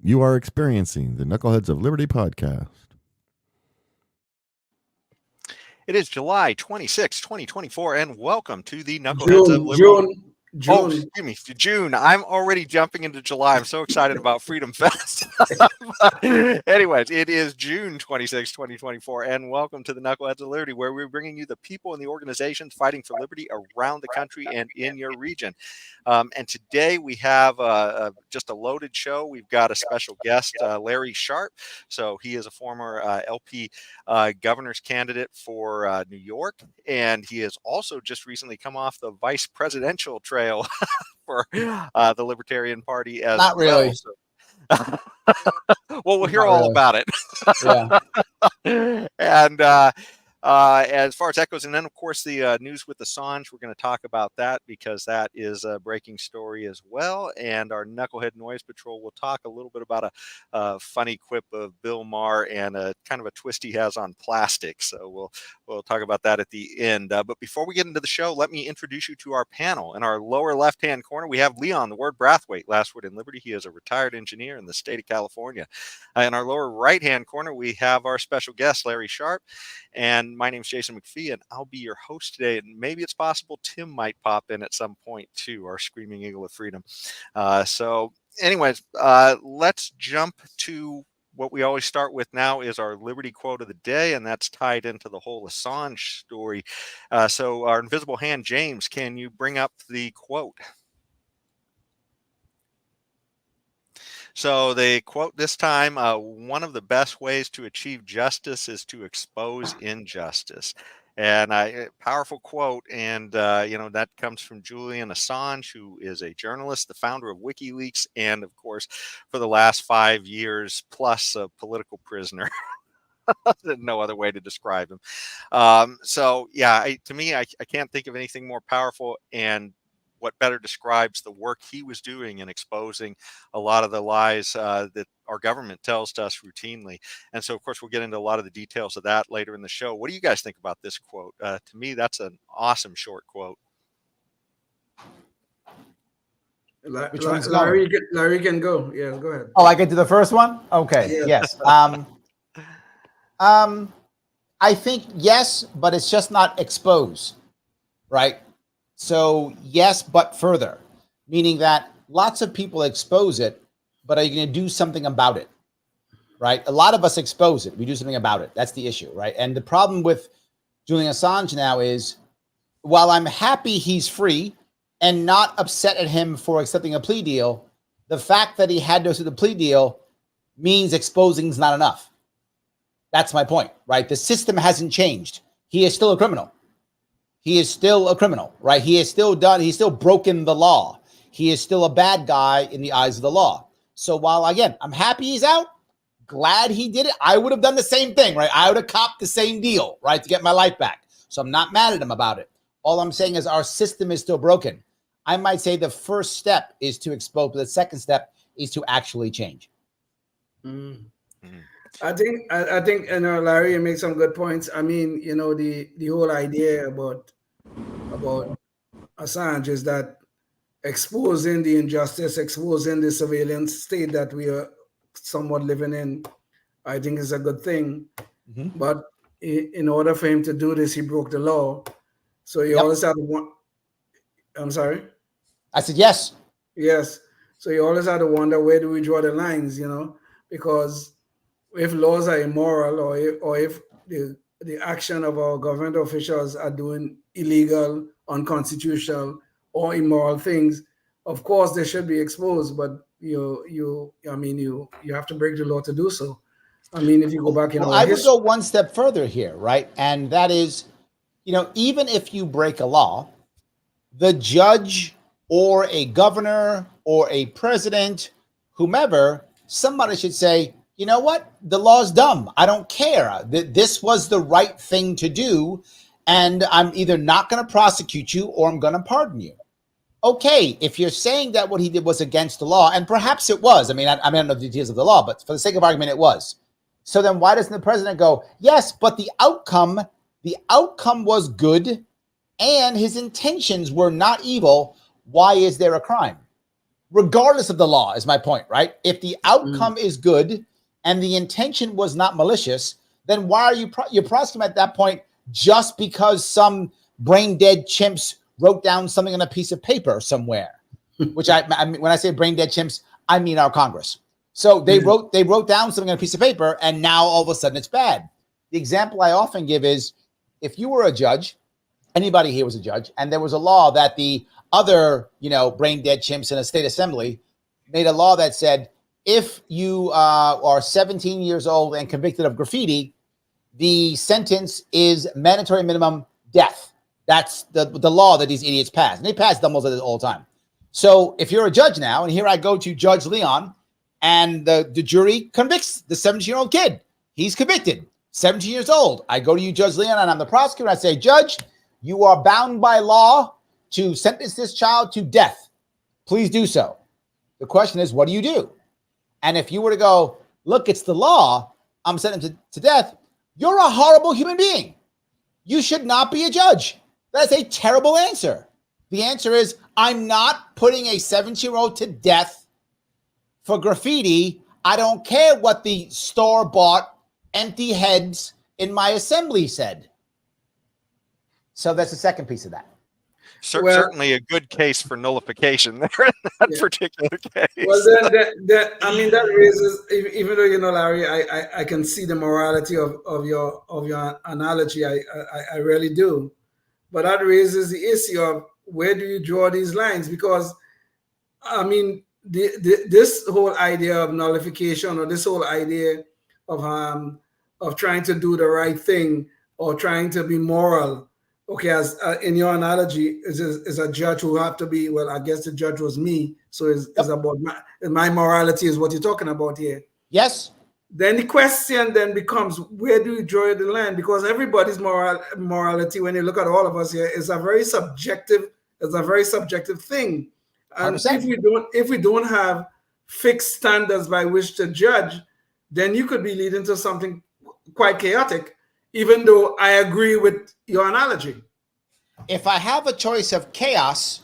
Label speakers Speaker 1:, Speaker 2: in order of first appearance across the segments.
Speaker 1: You are experiencing the Knuckleheads of Liberty podcast.
Speaker 2: It is July 26, 2024, and welcome to the Knuckleheads of Liberty.
Speaker 3: June.
Speaker 2: Oh, excuse me, June. I'm already jumping into July. I'm so excited about Freedom Fest. Anyways, it is June 26, 2024, and welcome to the Knuckleheads of Liberty, where we're bringing you the people and the organizations fighting for liberty around the country and in your region. And today we have just a loaded show. We've got a special guest, Larry Sharpe. So he is a former LP governor's candidate for New York, and he has also just recently come off the vice presidential trail for the Libertarian Party as
Speaker 3: Not really.
Speaker 2: well. So, well, we'll hear all about it.
Speaker 3: Yeah.
Speaker 2: And as far as that goes, and then of course the news with Assange, we're going to talk about that because that is a breaking story as well. And our Knucklehead Noise Patrol will talk a little bit about a funny quip of Bill Maher and a kind of a twist he has on plastic. So we'll talk about that at the end. But before we get into the show, let me introduce you to our panel. In our lower left-hand corner, we have Leon, the word Brathwaite, last word in Liberty. He is a retired engineer in the state of California. In our lower right-hand corner, we have our special guest, Larry Sharpe. And my name is Jason McPhee, and I'll be your host today. And maybe it's possible Tim might pop in at some point too, our screaming eagle of freedom. So anyways, let's jump to what we always start with now is our Liberty quote of the day, and that's tied into the whole Assange story. So our invisible hand, James, can you bring up the quote? So they quote this time, one of the best ways to achieve justice is to expose injustice. And powerful quote. And, that comes from Julian Assange, who is a journalist, the founder of WikiLeaks, and of course, for the last 5 years plus a political prisoner. No other way to describe him. To me, I can't think of anything more powerful and what better describes the work he was doing in exposing a lot of the lies that our government tells to us routinely. And so, of course, we'll get into a lot of the details of that later in the show. What do you guys think about this quote? To me, that's an awesome short quote.
Speaker 3: Larry can go. Yeah, go ahead.
Speaker 4: Oh, I get to the first one? Okay,
Speaker 3: Yeah.
Speaker 4: yes. I think yes, but it's just not expose, right? So yes, but further, meaning that lots of people expose it, but are you going to do something about it, right? A lot of us expose it. We do something about it. That's the issue, right? And the problem with Julian Assange now is, while I'm happy he's free and not upset at him for accepting a plea deal, the fact that he had to accept the plea deal means exposing is not enough. That's my point, right? The system hasn't changed. He is still a criminal. He is still a criminal, right? He's still broken the law. He is still a bad guy in the eyes of the law. So while, again, I'm happy he's out, glad he did it, I would have done the same thing, right? I would have copped the same deal, right, to get my life back. So I'm not mad at him about it. All I'm saying is our system is still broken. I might say the first step is to expose, but the second step is to actually change.
Speaker 3: Mm-hmm. I think Larry makes some good points. I mean, the whole idea about Assange is that exposing the injustice, exposing the surveillance state that we are somewhat living in, I think is a good thing. Mm-hmm. But in order for him to do this, he broke the law. So he always had to want. I'm sorry?
Speaker 4: I said yes.
Speaker 3: Yes. So you always had to wonder, where do we draw the lines, because if laws are immoral or if the action of our government officials are doing illegal, unconstitutional, or immoral things, of course they should be exposed. But you have to break the law to do so. I mean, if you go back in
Speaker 4: I would go one step further here, right? And that is, even if you break a law, the judge or a governor or a president, whomever, somebody should say, you know what? The law's dumb. I don't care. This was the right thing to do, and I'm either not going to prosecute you or I'm going to pardon you. Okay, if you're saying that what he did was against the law, and perhaps it was. I don't know the details of the law, but for the sake of argument, it was. So then why doesn't the president go, yes, but the outcome was good and his intentions were not evil. Why is there a crime? regardless of the law, is my point, right? If the outcome is good and the intention was not malicious, then why are you're prosecuting at that point just because some brain dead chimps wrote down something on a piece of paper somewhere? Which I mean, when I say brain dead chimps, I mean our Congress. So they wrote down something on a piece of paper, and now all of a sudden it's bad. The example I often give is if you were a judge, anybody here was a judge, and there was a law that the other, brain dead chimps in a state assembly made a law that said if you are 17 years old and convicted of graffiti, the sentence is mandatory minimum death. That's the law that these idiots pass. And they pass almost all the time. So if you're a judge now, and here I go to Judge Leon, and the jury convicts the 17-year-old kid. He's convicted, 17 years old. I go to you, Judge Leon, and I'm the prosecutor. I say, Judge, you are bound by law to sentence this child to death. Please do so. The question is, what do you do? And if you were to go, look, it's the law, I'm sentenced to death, you're a horrible human being. You should not be a judge. That's a terrible answer. The answer is, I'm not putting a 17-year-old to death for graffiti. I don't care what the store-bought empty heads in my assembly said. So that's the second piece of that.
Speaker 2: Certainly a good case for nullification there in that particular case.
Speaker 3: Well, that raises, even though, Larry, I can see the morality of your analogy. I really do. But that raises the issue of where do you draw these lines? Because, this whole idea of nullification, or this whole idea of trying to do the right thing or trying to be moral. Okay, as in your analogy, is a judge who have to be, well, I guess the judge was me. So it's about my morality is what you're talking about here.
Speaker 4: Yes.
Speaker 3: Then the question then becomes, where do you draw the line? Because everybody's morality, when you look at all of us here, is a very subjective thing. And 100%. if we don't have fixed standards by which to judge, then you could be leading to something quite chaotic, even though I agree with your analogy.
Speaker 4: If I have a choice of chaos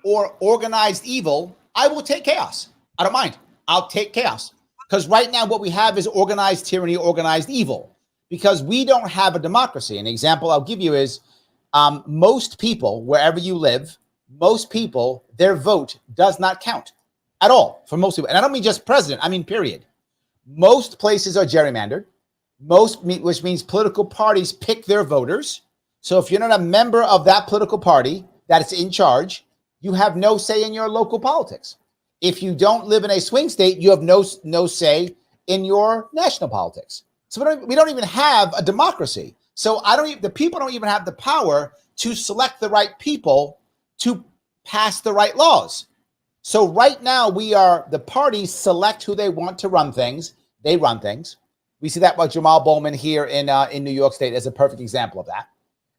Speaker 4: or organized evil, I will take chaos. I don't mind. I'll take chaos. Because right now what we have is organized tyranny, organized evil. Because we don't have a democracy. An example I'll give you is most people, wherever you live, most people, their vote does not count at all for most people. And I don't mean just president. I mean, period. Most places are gerrymandered. Which means political parties pick their voters. So if you're not a member of that political party that is in charge, you have no say in your local politics. If you don't live in a swing state, you have no say in your national politics. So we don't even have a democracy. So the people don't even have the power to select the right people to pass the right laws. So right now the parties select who they want to run things. They run things. We see that with Jamal Bowman here in New York State as a perfect example of that.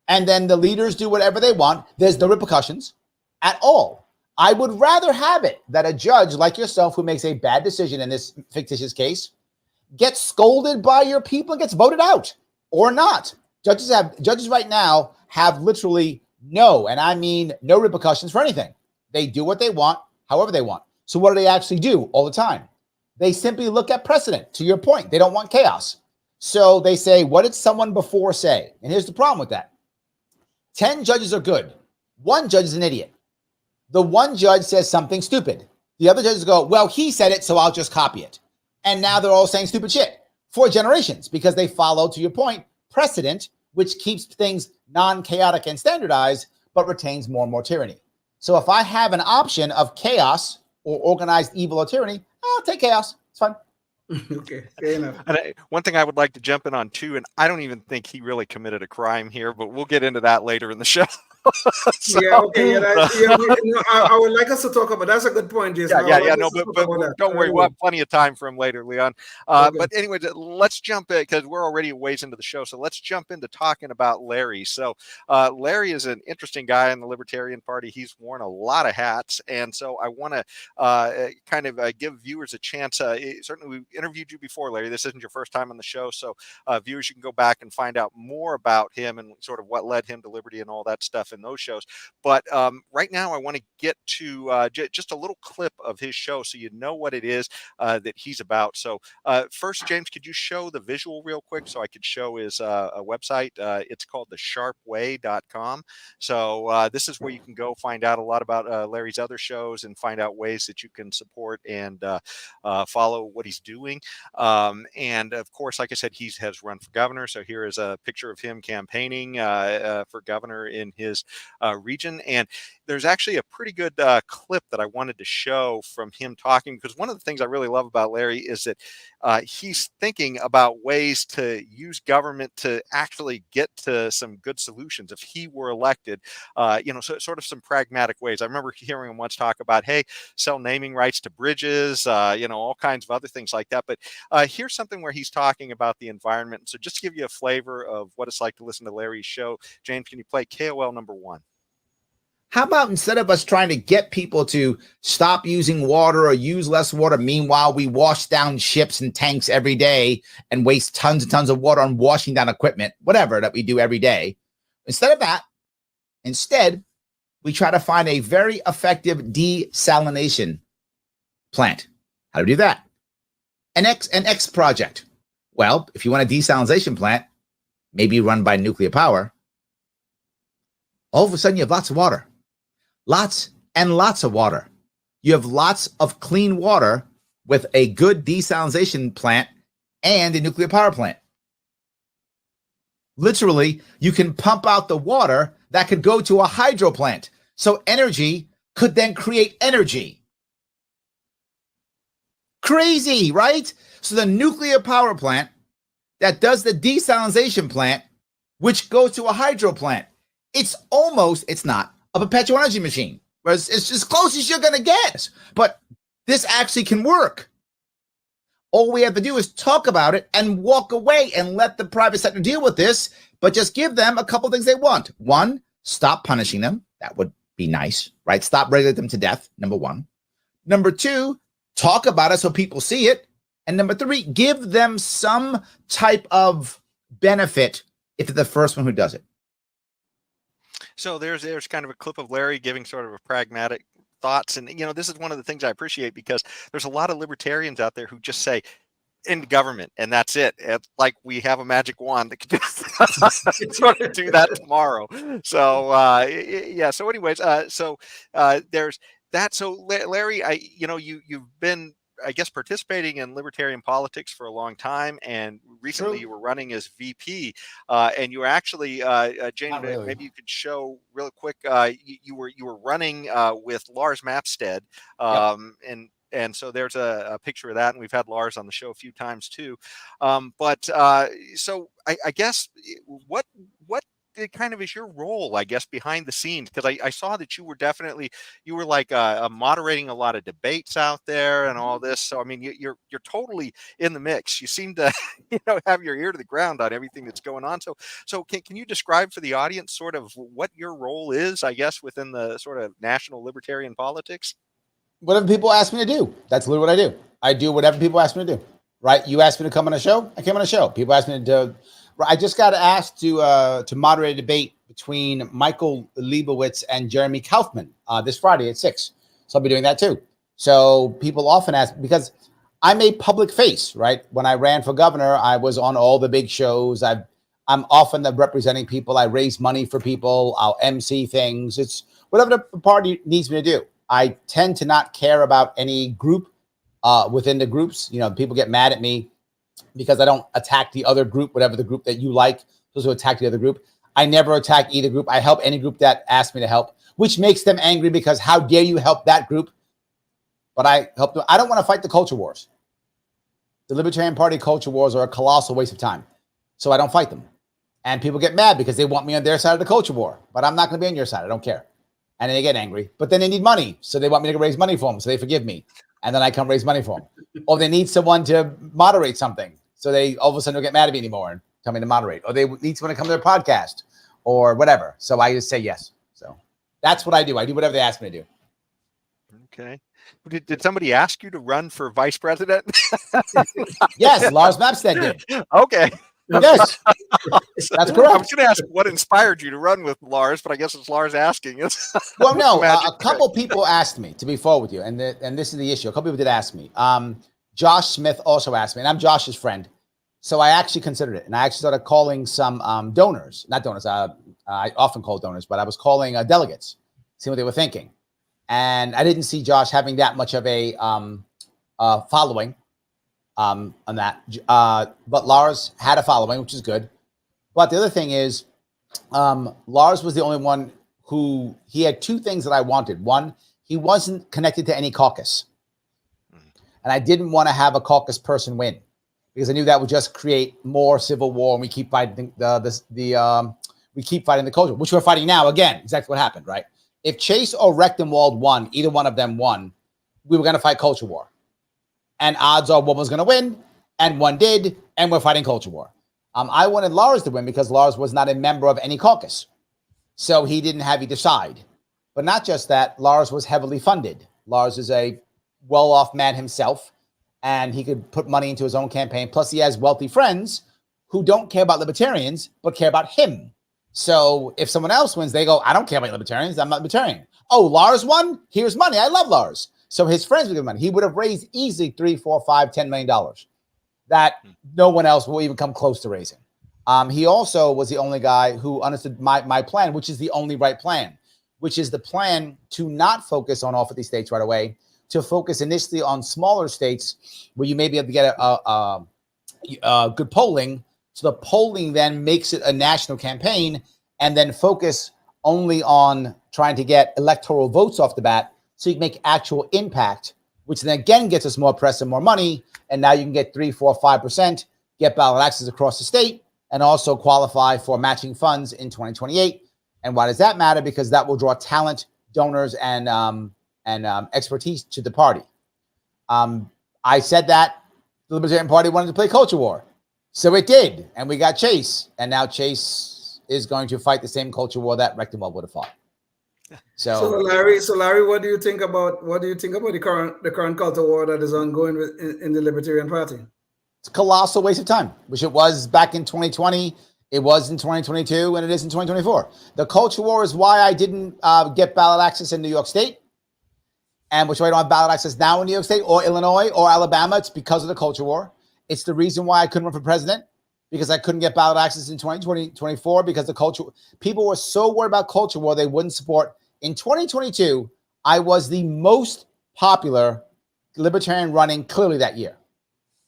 Speaker 4: And then the leaders do whatever they want. There's no repercussions at all. I would rather have it that a judge like yourself who makes a bad decision in this fictitious case gets scolded by your people and gets voted out or not. Judges right now have literally no repercussions for anything. They do what they want, however they want. So what do they actually do all the time? They simply look at precedent. To your point, they don't want chaos. So they say, what did someone before say? And here's the problem with that. 10 judges are good. One judge is an idiot. The one judge says something stupid. The other judges go, well, he said it, so I'll just copy it. And now they're all saying stupid shit for generations because they follow, to your point, precedent, which keeps things non-chaotic and standardized, but retains more and more tyranny. So if I have an option of chaos or organized evil or tyranny, I'll take chaos. It's fine.
Speaker 3: Okay, fair enough.
Speaker 2: And one thing I would like to jump in on too, and I don't even think he really committed a crime here, but we'll get into that later in the show.
Speaker 3: I would like us to talk about. That's a good point, Jason.
Speaker 2: But don't worry, we'll have plenty of time for him later, Leon.
Speaker 3: Okay.
Speaker 2: But anyway, let's jump in because we're already a ways into the show. So let's jump into talking about Larry. So Larry is an interesting guy in the Libertarian Party. He's worn a lot of hats, and so I want to give viewers a chance. Certainly, we interviewed you before, Larry. This isn't your first time on the show, so viewers, you can go back and find out more about him and sort of what led him to Liberty and all that stuff in those shows. But right now, I want to get to just a little clip of his show so you know what it is that he's about. So first, James, could you show the visual real quick so I could show his a website? It's called the sharpeway.com. So this is where you can go find out a lot about Larry's other shows and find out ways that you can support and follow what he's doing. And of course, like I said, he has run for governor. So here is a picture of him campaigning for governor in his region. And there's actually a pretty good clip that I wanted to show from him talking, because one of the things I really love about Larry is that he's thinking about ways to use government to actually get to some good solutions if he were elected, so sort of some pragmatic ways. I remember hearing him once talk about, hey, sell naming rights to bridges, all kinds of other things like that. But here's something where he's talking about the environment. So just to give you a flavor of what it's like to listen to Larry's show, James, can you play KOL number 1?
Speaker 4: How about instead of us trying to get people to stop using water or use less water, meanwhile, we wash down ships and tanks every day and waste tons and tons of water on washing down equipment, whatever that we do every day. Instead of that, we try to find a very effective desalination plant. How do we do that? An X project. Well, if you want a desalination plant, maybe run by nuclear power, all of a sudden you have lots of water. Lots and lots of water. You have lots of clean water with a good desalination plant and a nuclear power plant. Literally, you can pump out the water that could go to a hydro plant. So energy could then create energy. Crazy, right? So the nuclear power plant that does the desalination plant, which goes to a hydro plant, it's not a perpetual energy machine. Whereas it's as close as you're going to get. But this actually can work. All we have to do is talk about it and walk away and let the private sector deal with this, but just give them a couple things they want. 1, stop punishing them. That would be nice, right? Stop regulating them to death, number 1. Number 2, talk about it so people see it. And number 3, give them some type of benefit if they're the first one who does it.
Speaker 2: So there's kind of a clip of Larry giving sort of a pragmatic thoughts. And, this is one of the things I appreciate, because there's a lot of libertarians out there who just say, end government, and that's it. It's like we have a magic wand that can just sort of do that tomorrow. So, yeah. So anyways, there's that. So Larry, you've been, I guess, participating in libertarian politics for a long time, and recently you were running as VP, and you were actually, Jane,
Speaker 4: really.
Speaker 2: Maybe you could show real quick. You were running with Lars Mapstead, and so there's a picture of that, and we've had Lars on the show a few times too. So I guess what it kind of is your role, I guess, behind the scenes? Because I saw that you were like moderating a lot of debates out there and all this. So I mean, you're totally in the mix. You seem to have your ear to the ground on everything that's going on. So can you describe for the audience sort of what your role is, I guess, within the sort of national libertarian politics?
Speaker 4: Whatever people ask me to do, that's literally what I do. I do whatever people ask me to do, right? You asked me to come on a show, I came on a show. People asked me to. I just got asked to moderate a debate between Michael Leibowitz and Jeremy Kaufman this Friday at 6. So I'll be doing that too. So people often ask, because I'm a public face, right? When I ran for governor, I was on all the big shows. I'm often representing people. I raise money for people. I'll MC things. It's whatever the party needs me to do. I tend to not care about any group within the groups. People get mad at me because I don't attack the other group, whatever the group that you like, those who attack the other group. I never attack either group. I help any group that asks me to help, which makes them angry because how dare you help that group? But I help them. I don't want to fight the culture wars. The Libertarian Party culture wars are a colossal waste of time. So I don't fight them. And people get mad because they want me on their side of the culture war. But I'm not going to be on your side. I don't care. And then they get angry. But then they need money. So they want me to raise money for them. So they forgive me. And then I come raise money for them. Or they need someone to moderate something. So they all of a sudden don't get mad at me anymore and tell me to moderate. Or they need someone to come to their podcast or whatever. So I just say yes. So that's what I do. I do whatever they ask me to do.
Speaker 2: Okay. Did somebody ask you to run for vice president?
Speaker 4: Yes, Lars Mapstead did.
Speaker 2: Okay.
Speaker 4: Yes, that's
Speaker 2: I
Speaker 4: correct.
Speaker 2: was going to ask what inspired you to run with Lars, but I guess it's Lars asking.
Speaker 4: Well, no,
Speaker 2: Magic
Speaker 4: a couple people asked me to be forward with you, and this is the issue. A couple people did ask me. Josh Smith also asked me, and I'm Josh's friend, so I actually considered it, and I actually started calling some donors, not donors. I often call donors, but I was calling delegates, see what they were thinking, and I didn't see Josh having that much of a following on that, but Lars had a following, which is good. But the other thing is, Lars was the only one who he had two things that I wanted. One, he wasn't connected to any caucus, and I didn't want to have a caucus person win because I knew that would just create more civil war, and we keep fighting we keep fighting the culture, which we're fighting now. Again, exactly what happened, right? If Chase or Rechtenwald won, either one of them won, we were going to fight culture war, and odds are one was going to win, and one did, and we're fighting culture war. I wanted Lars to win because Lars was not a member of any caucus. So he didn't have either side. But not just that, Lars was heavily funded. Lars is a well-off man himself, and he could put money into his own campaign. Plus, he has wealthy friends who don't care about libertarians, but care about him. So if someone else wins, they go, I don't care about libertarians. I'm not libertarian. Oh, Lars won? Here's money. I love Lars. So his friends would give money. He would have raised easily $3, $4, $5, $10 million that no one else will even come close to raising. He also was the only guy who understood my plan, which is the only right plan, which is the plan to not focus on all 50 states right away, to focus initially on smaller states where you may be able to get a good polling. So the polling then makes it a national campaign, and then focus only on trying to get electoral votes off the bat so you can make actual impact, which then again gets us more press and more money. And now you can get 3, 4, 5%, get ballot access across the state, and also qualify for matching funds in 2028. And why does that matter? Because that will draw talent, donors, and expertise to the party. I said that the Libertarian Party wanted to play culture war. So it did. And we got Chase. And now Chase is going to fight the same culture war that Rechtenwald would have fought. So
Speaker 3: Larry, what do you think about the current culture war that is ongoing in the Libertarian Party?
Speaker 4: It's a colossal waste of time, which it was back in 2020, it was in 2022, and it is in 2024. The culture war is why I didn't get ballot access in New York State, and which why I don't have ballot access now in New York State or Illinois or Alabama. It's because of the culture war. It's the reason why I couldn't run for president, because I couldn't get ballot access in 2024 because the culture, people were so worried about culture war, they wouldn't support. In 2022, I was the most popular libertarian running clearly that year.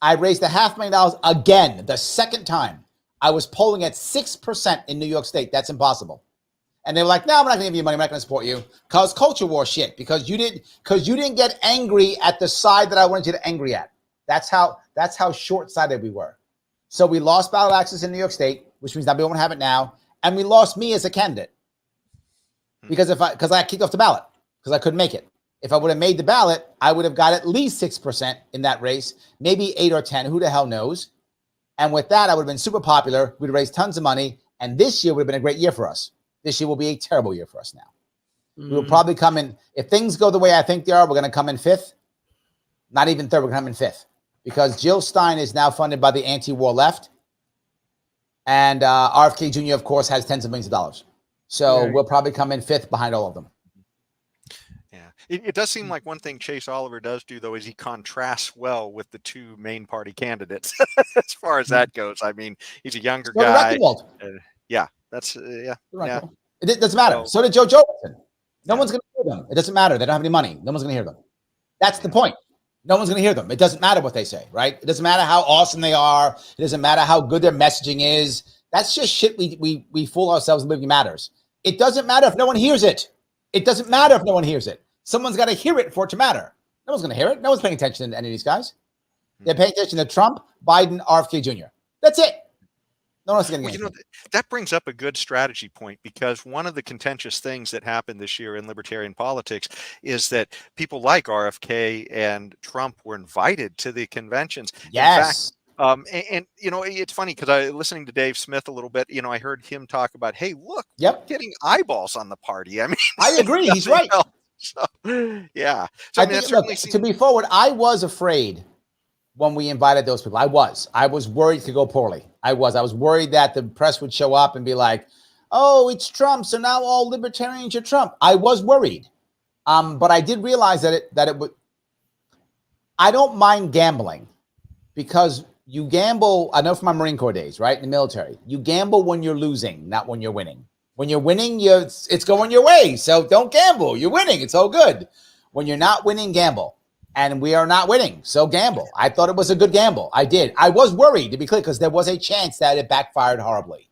Speaker 4: I raised $500,000 again, the second time. I was polling at 6% in New York State. That's impossible. And they were like, no, we're not going to give you money. We're not going to support you. Cause culture war shit. Because you didn't get angry at the side that I wanted you to angry at. That's how short-sighted we were. So we lost ballot access in New York State, which means not being able to have it now. And we lost me as a candidate. Because I got kicked off the ballot because I couldn't make it. If I would have made the ballot, I would have got at least 6% in that race, maybe 8 or 10. Who the hell knows? And with that, I would have been super popular. We'd raised tons of money. And this year would have been a great year for us. This year will be a terrible year for us now. We will probably come in, if things go the way I think they are, we're going to come in 5th. Not even 3rd, we're going to come in 5th. Because Jill Stein is now funded by the anti-war left. And RFK Jr., of course, has tens of millions of dollars. So we'll probably come in 5th behind all of them.
Speaker 2: Yeah, it does seem like one thing Chase Oliver does do, though, is he contrasts well with the two main party candidates as far as that goes. I mean, he's a younger guy. Yeah, that's yeah.
Speaker 4: It doesn't matter. So did Joe Johnson. No one's going to hear them. It doesn't matter. They don't have any money. No one's going to hear them. That's the point. No one's going to hear them. It doesn't matter what they say, right? It doesn't matter how awesome they are. It doesn't matter how good their messaging is. That's just shit we fool ourselves and believe it matters. It doesn't matter if no one hears it. It doesn't matter if no one hears it. Someone's got to hear it for it to matter. No one's going to hear it. No one's paying attention to any of these guys. They're paying attention to Trump, Biden, RFK Jr. That's it. No one's going to get anything.
Speaker 2: That brings up a good strategy point, because one of the contentious things that happened this year in libertarian politics is that people like RFK and Trump were invited to the conventions.
Speaker 4: Yes.
Speaker 2: In fact, and you know, it's funny because I listening to Dave Smith a little bit, you know, I heard him talk about, hey, look, we're getting eyeballs on the party. I mean,
Speaker 4: I agree. He's right.
Speaker 2: So, yeah. So, I mean,
Speaker 4: to be forward, I was afraid when we invited those people. I was worried it could go poorly. I was worried that the press would show up and be like, oh, it's Trump, so now all libertarians are Trump. I was worried. But I did realize that it would. I don't mind gambling because you gamble. I know from my Marine Corps days, right? In the military, you gamble when you're losing, not when you're winning. When you're winning, it's going your way. So don't gamble. You're winning. It's all good. When you're not winning, gamble. And we are not winning. So gamble. I thought it was a good gamble. I did. I was worried, to be clear, because there was a chance that it backfired horribly.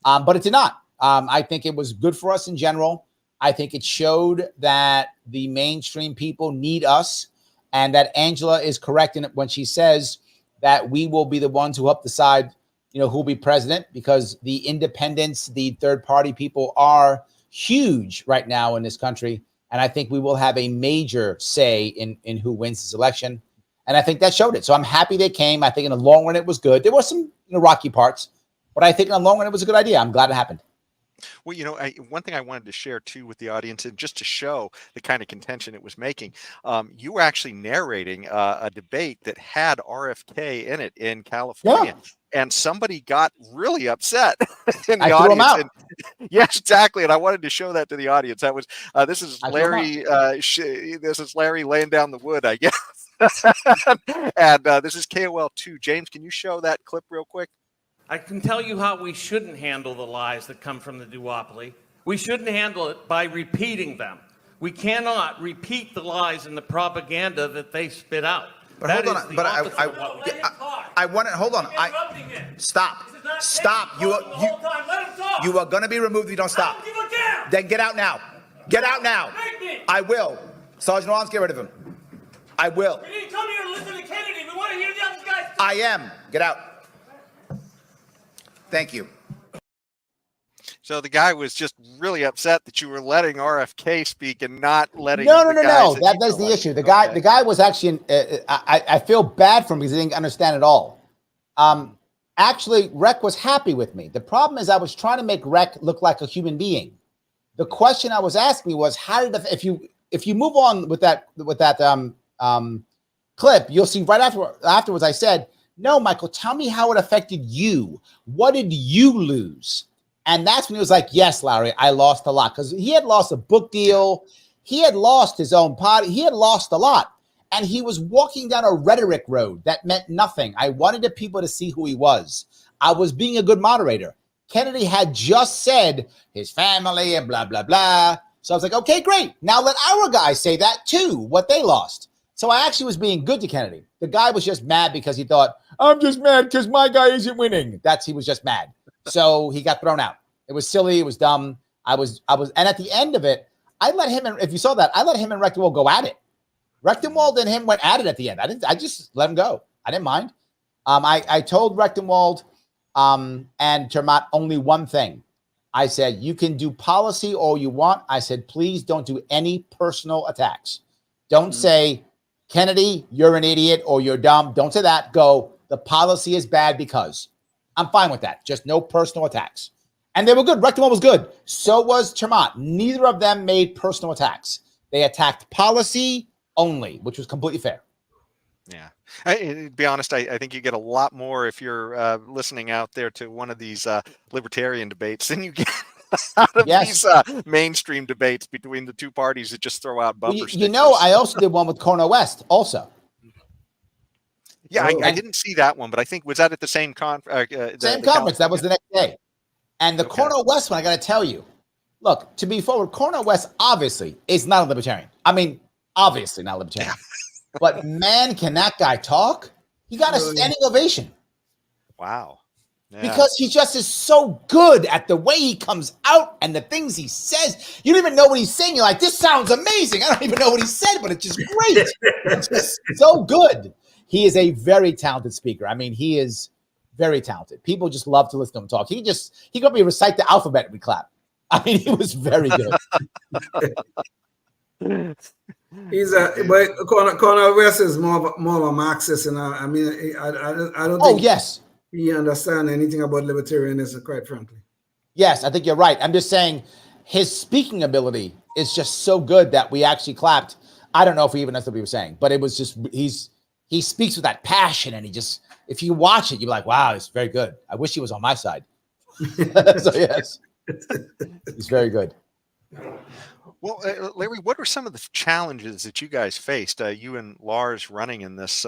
Speaker 4: But it did not. I think it was good for us in general. I think it showed that the mainstream people need us, and that Angela is correct in it when she says that we will be the ones who help decide, who will be president, because the independents, the third party people are huge right now in this country. And I think we will have a major say in who wins this election. And I think that showed it. So I'm happy they came. I think in the long run, it was good. There were some rocky parts, but I think in the long run, it was a good idea. I'm glad it happened.
Speaker 2: Well, one thing I wanted to share too with the audience, and just to show the kind of contention it was making, you were actually narrating a debate that had RFK in it in California, and somebody got really upset in the audience. Yes, exactly. And I wanted to show that to the audience. That was this is Larry. This is Larry laying down the wood, I guess. And this is KOL2. James, can you show that clip real quick?
Speaker 5: I can tell you how we shouldn't handle the lies that come from the duopoly. We shouldn't handle it by repeating them. We cannot repeat the lies and the propaganda that they spit out.
Speaker 6: But hold on. But I want to hold on. Stop. You are going to be removed if you don't stop. Then get out now. Get out now. I will. Sergeant Arms, get rid of him. I will.
Speaker 5: We didn't come here to listen to Kennedy. We want to hear the other guys.
Speaker 6: I am. Get out. Thank you.
Speaker 2: So the guy was just really upset that you were letting RFK speak and not letting.
Speaker 4: No. That's the issue. The guy was actually. I feel bad for him because he didn't understand it all. Actually, Rec was happy with me. The problem is I was trying to make Rec look like a human being. The question I was asking was, how did if you move on with that clip, you'll see right afterwards I said, no, Michael, tell me how it affected you. What did you lose? And that's when he was like, yes, Larry, I lost a lot. Because he had lost a book deal. He had lost his own party. He had lost a lot. And he was walking down a rhetoric road that meant nothing. I wanted the people to see who he was. I was being a good moderator. Kennedy had just said his family and blah, blah, blah. So I was like, okay, great. Now let our guys say that too, what they lost. So I actually was being good to Kennedy. The guy was just mad because he thought, I'm just mad because my guy isn't winning. He was just mad. So he got thrown out. It was silly. It was dumb. And at the end of it, I let him, if you saw that, I let him and Rectenwald go at it. Rectenwald and him went at it at the end. I just let him go. I didn't mind. I told Rectenwald and Termott only one thing. I said, you can do policy all you want. I said, please don't do any personal attacks. Don't say, Kennedy, you're an idiot or you're dumb. Don't say that. Go, the policy is bad because. I'm fine with that. Just no personal attacks. And they were good. Rectenwald was good. So was Termott. Neither of them made personal attacks. They attacked policy only, which was completely fair.
Speaker 2: Yeah. To be honest, I think you get a lot more if you're listening out there to one of these libertarian debates than you get out of these mainstream debates between the two parties that just throw out bumper stickers.
Speaker 4: I also did one with Cornel West also.
Speaker 2: Yeah, I didn't see that one, but I think, was that at the same conference?
Speaker 4: Same conference. That was the next day. And the Cornel West one, I got to tell you, look, to be forward, Cornel West obviously is not a libertarian. I mean, obviously not a libertarian. But man, can that guy talk? He got a standing ovation.
Speaker 2: Wow. Yeah.
Speaker 4: Because he just is so good at the way he comes out and the things he says. You don't even know what he's saying. You're like, this sounds amazing. I don't even know what he said, but it's just great. It's just so good. He is a very talented speaker. I mean, he is very talented. People just love to listen to him talk. He could be recite the alphabet and we clap. I mean, he was very good.
Speaker 3: But Cornel West is more of a Marxist, and I mean, I don't think he understands anything about libertarianism, quite frankly.
Speaker 4: Yes, I think you're right. I'm just saying his speaking ability is just so good that we actually clapped. I don't know if he even knows what he was saying, but it was just, he speaks with that passion, and if you watch it, you're like, wow, it's very good. I wish he was on my side. So yes, he's very good.
Speaker 2: Well, Larry, what are some of the challenges that you guys faced, you and Lars running in this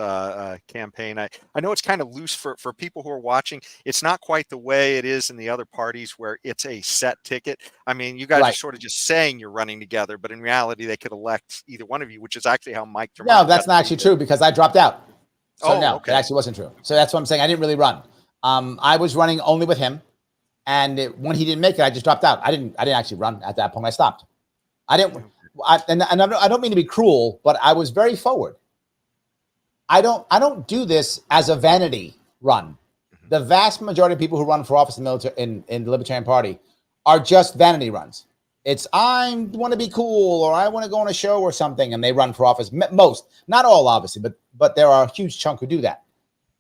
Speaker 2: campaign? I know it's kind of loose for people who are watching. It's not quite the way it is in the other parties where it's a set ticket. I mean, you guys are sort of just saying you're running together, but in reality, they could elect either one of you, which is actually how Mike Tremont.
Speaker 4: No, that's not actually true because I dropped out. So no,
Speaker 2: okay.
Speaker 4: It actually wasn't true. So that's what I'm saying. I didn't really run. I was running only with him. And when he didn't make it, I just dropped out. I didn't actually run at that point. I stopped. I don't mean to be cruel, but I was very forward. I don't do this as a vanity run. The vast majority of people who run for office in the Libertarian Party are just vanity runs. It's I want to be cool, or I want to go on a show or something, and they run for office. Most, not all, obviously, but there are a huge chunk who do that.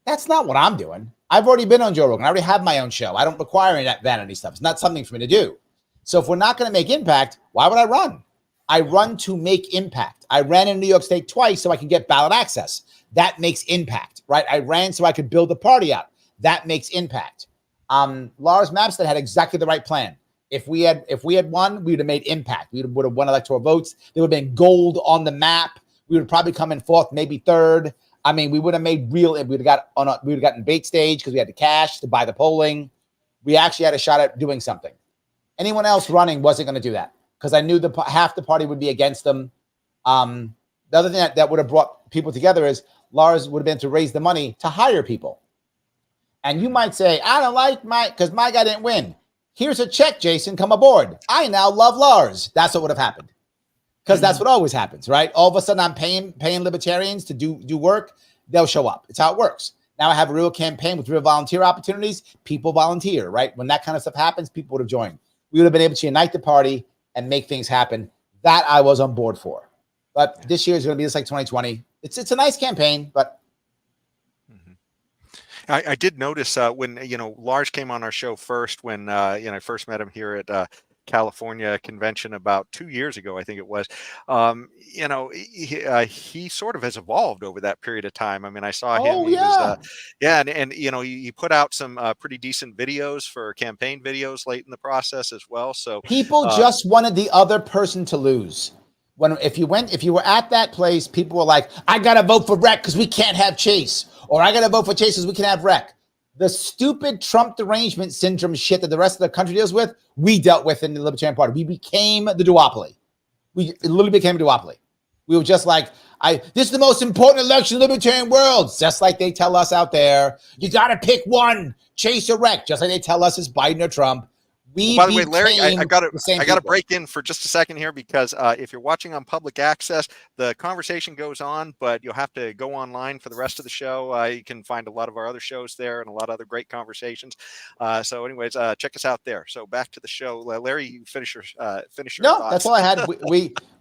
Speaker 4: That's not what I'm doing. I've already been on Joe Rogan. I already have my own show. I don't require any of that vanity stuff. It's not something for me to do. So if we're not going to make impact, why would I run? I run to make impact. I ran in New York State twice so I can get ballot access. That makes impact, right? I ran so I could build the party out. That makes impact. Lars Mapstead had exactly the right plan. If we had won, we would have made impact. We would have won electoral votes. There would have been gold on the map. We would have probably come in fourth, maybe third. I mean, we would have made real. We would have gotten bait stage because we had the cash to buy the polling. We actually had a shot at doing something. Anyone else running wasn't going to do that because I knew half the party would be against them. The other thing that would have brought people together is Lars would have been to raise the money to hire people. And you might say, I don't like because my guy didn't win. Here's a check, Jason. Come aboard. I now love Lars. That's what would have happened. Because that's what always happens, right? All of a sudden, I'm paying libertarians to do work. They'll show up. It's how it works. Now I have a real campaign with real volunteer opportunities. People volunteer, right? When that kind of stuff happens, people would have joined. We would have been able to unite the party and make things happen. That I was on board for. But this year is going to be just like 2020. It's a nice campaign, but.
Speaker 2: I did notice when, Lars came on our show first, when, I first met him here at California convention about 2 years ago, I think it was. He sort of has evolved over that period of time. I mean, I saw him. He was, and he put out some pretty decent videos for campaign videos late in the process as well. So
Speaker 4: people just wanted the other person to lose. If you were at that place, people were like, I gotta vote for Rec because we can't have Chase, or I gotta vote for Chase because we can have Rec. The stupid Trump derangement syndrome shit that the rest of the country deals with, we dealt with in the Libertarian Party. We became the duopoly. It literally became a duopoly. We were just like, this is the most important election in the Libertarian world. Just like they tell us out there, you got to pick one, Chase or Rec. Just like they tell us it's Biden or Trump.
Speaker 2: By the way, Larry, I got to break in for just a second here because if you're watching on public access, the conversation goes on, but you'll have to go online for the rest of the show. You can find a lot of our other shows there and a lot of other great conversations. So anyways, check us out there. So back to the show. Larry, you finish your
Speaker 4: No,
Speaker 2: thoughts.
Speaker 4: That's all I had.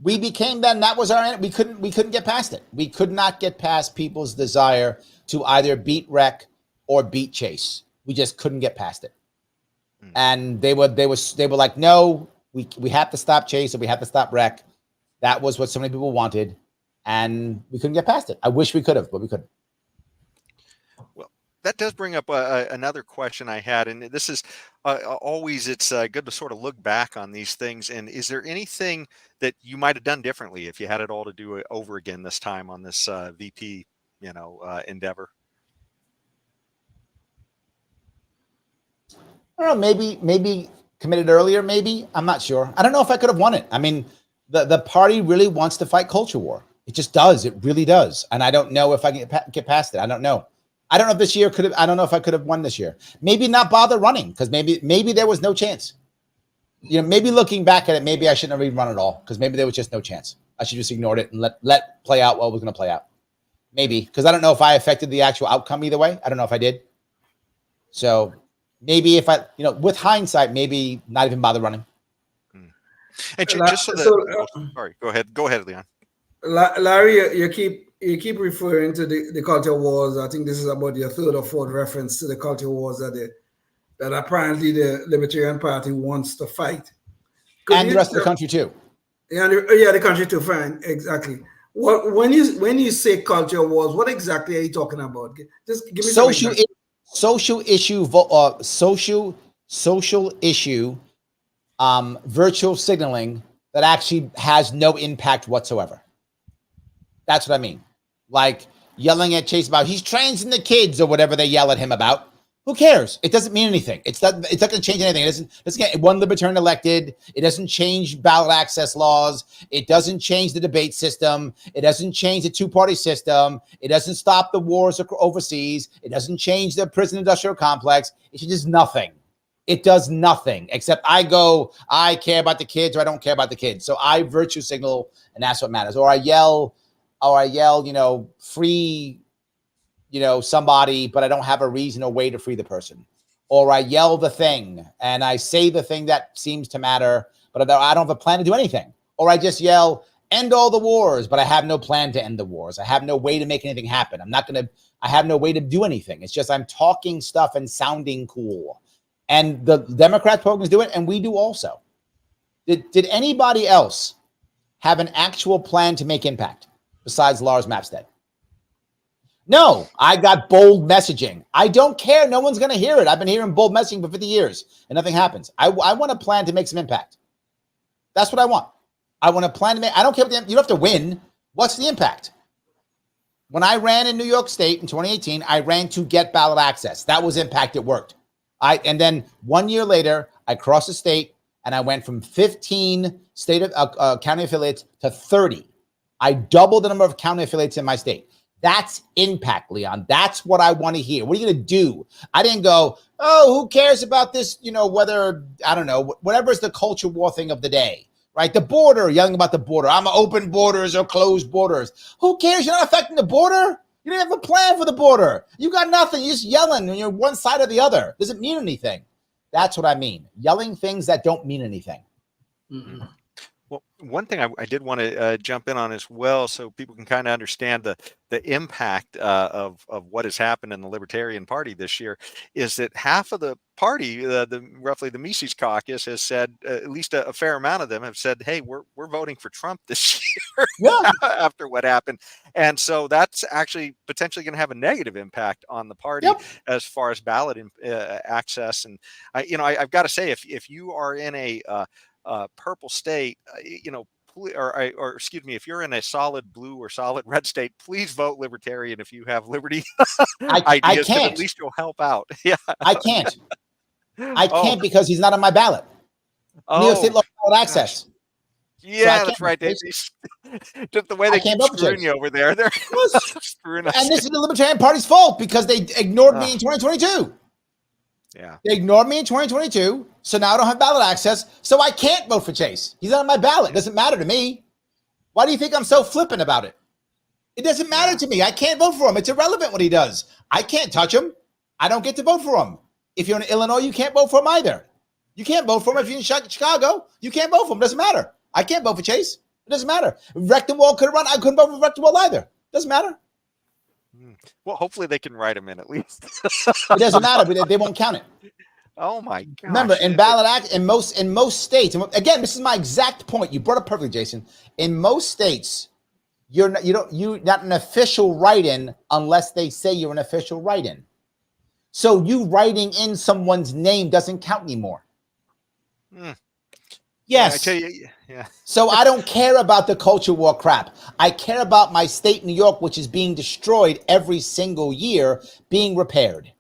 Speaker 4: We became then. That was our end. We couldn't get past it. We could not get past people's desire to either beat Rec or beat Chase. We just couldn't get past it. And they were like, no, we have to stop Chase or we have to stop Rec. That was what so many people wanted, and we couldn't get past it. I wish we could have, but we couldn't.
Speaker 2: Well, that does bring up another question I had, and this is always it's good to sort of look back on these things. And is there anything that you might have done differently if you had it all to do it over again this time on this VP, endeavor?
Speaker 4: I don't know, maybe committed earlier, maybe. I'm not sure. I don't know if I could have won it. I mean, the party really wants to fight culture war. It just does. It really does. And I don't know if I can get past it. I don't know. I don't know if this year I don't know if I could have won this year. Maybe not bother running because maybe there was no chance. Maybe looking back at it, maybe I shouldn't have even run at all because maybe there was just no chance. I should just ignored it and let play out what was going to play out. Maybe because I don't know if I affected the actual outcome either way. I don't know if I did. So maybe if I, with hindsight, maybe not even bother running.
Speaker 2: And just sorry, go ahead, Leon.
Speaker 3: Larry, you keep referring to the culture wars. I think this is about your third or fourth reference to the culture wars that apparently the Libertarian Party wants to fight.
Speaker 4: And the rest of the country too.
Speaker 3: Yeah, the country too, fine, exactly. What when you say culture wars, what exactly are you talking about? Just give me some examples.
Speaker 4: Social issue virtual signaling that actually has no impact whatsoever. That's what I mean. Like yelling at Chase about he's transing the kids or whatever they yell at him about. Who cares? It doesn't mean anything. It's not going to change anything. It doesn't get one libertarian elected. It doesn't change ballot access laws. It doesn't change the debate system. It doesn't change the two-party system. It doesn't stop the wars overseas. It doesn't change the prison industrial complex. It does nothing. It does nothing except I care about the kids or I don't care about the kids. So I virtue signal and that's what matters. Or I yell, free, somebody, but I don't have a reason or way to free the person. Or I yell the thing and I say the thing that seems to matter, but I don't have a plan to do anything. Or I just yell, end all the wars, but I have no plan to end the wars. I have no way to make anything happen. I have no way to do anything. It's just I'm talking stuff and sounding cool. And the Democrat programs do it, and we do also. Did anybody else have an actual plan to make impact besides Lars Mapstead? No, I got bold messaging. I don't care. No one's going to hear it. I've been hearing bold messaging for 50 years, and nothing happens. I want a plan to make some impact. That's what I want. I want a plan to make. I don't care. You don't have to win. What's the impact? When I ran in New York State in 2018, I ran to get ballot access. That was impact. It worked. And then 1 year later, I crossed the state and I went from 15 county affiliates to 30. I doubled the number of county affiliates in my state. That's impact, Leon. That's what I want to hear. What are you going to do? I didn't go, oh, who cares about this? Whether, I don't know, whatever is the culture war thing of the day, right? The border, yelling about the border. I'm open borders or closed borders. Who cares? You're not affecting the border. You didn't have a plan for the border. You got nothing. You're just yelling when you're one side or the other. Doesn't mean anything. That's what I mean. Yelling things that don't mean anything.
Speaker 3: Mm-hmm.
Speaker 2: Well, one thing I did want to jump in on as well, so people can kind of understand the impact of what has happened in the Libertarian Party this year, is that half of the party, roughly the Mises Caucus, has said, at least a fair amount of them have said, hey, we're voting for Trump this year after what happened. And so that's actually potentially going to have a negative impact on the party as far as ballot access. And I've got to say, if you are in a purple state, or excuse me, if you're in a solid blue or solid red state, please vote Libertarian if you have liberty ideas.
Speaker 4: I can't.
Speaker 2: At least you'll help out. Yeah,
Speaker 4: I can't. I can't because he's not on my ballot. New York State law ballot access.
Speaker 2: Yeah, so that's right. Just the way they keep screwing you over there, they're screwing us.
Speaker 4: And this is the Libertarian Party's fault because they ignored me in 2022.
Speaker 2: Yeah.
Speaker 4: They ignored me in 2022, so now I don't have ballot access, so I can't vote for Chase. He's not on my ballot. It doesn't matter to me. Why do you think I'm so flippant about it? It doesn't matter to me. I can't vote for him. It's irrelevant what he does. I can't touch him. I don't get to vote for him. If you're in Illinois, you can't vote for him either. You can't vote for him. If you're in Chicago, you can't vote for him. It doesn't matter. I can't vote for Chase. It doesn't matter. Rectenwald could have run. I couldn't vote for Rectenwald either. It doesn't matter.
Speaker 2: Well, hopefully they can write him in at least.
Speaker 4: It doesn't matter, but they won't count it.
Speaker 2: Oh my God!
Speaker 4: Remember, in ballot act, in most states, and again, this is my exact point. You brought it perfectly, Jason. In most states, you're not an official write-in unless they say you're an official write-in. So you writing in someone's name doesn't count anymore. Yes.
Speaker 2: Yeah, I tell you, yeah.
Speaker 4: So I don't care about the culture war crap. I care about my state, New York, which is being destroyed every single year, being repaired.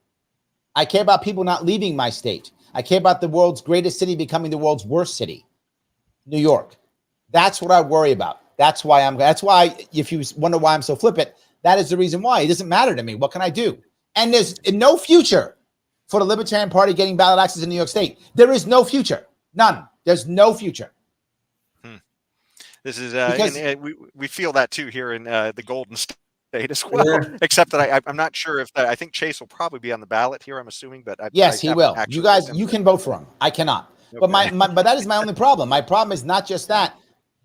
Speaker 4: I care about people not leaving my state. I care about the world's greatest city becoming the world's worst city, New York. That's what I worry about. That's why if you wonder why I'm so flippant, that is the reason why. It doesn't matter to me. What can I do? And there's no future for the Libertarian Party getting ballot access in New York State. There is no future. None. There's no future.
Speaker 2: This is and we feel that too here in the Golden State as well. Yeah. Except that I'm not sure if I think Chase will probably be on the ballot here. I'm assuming, but
Speaker 4: yes, he will. You guys, you can vote for him. I cannot. Okay. But but that is my only problem. My problem is not just that.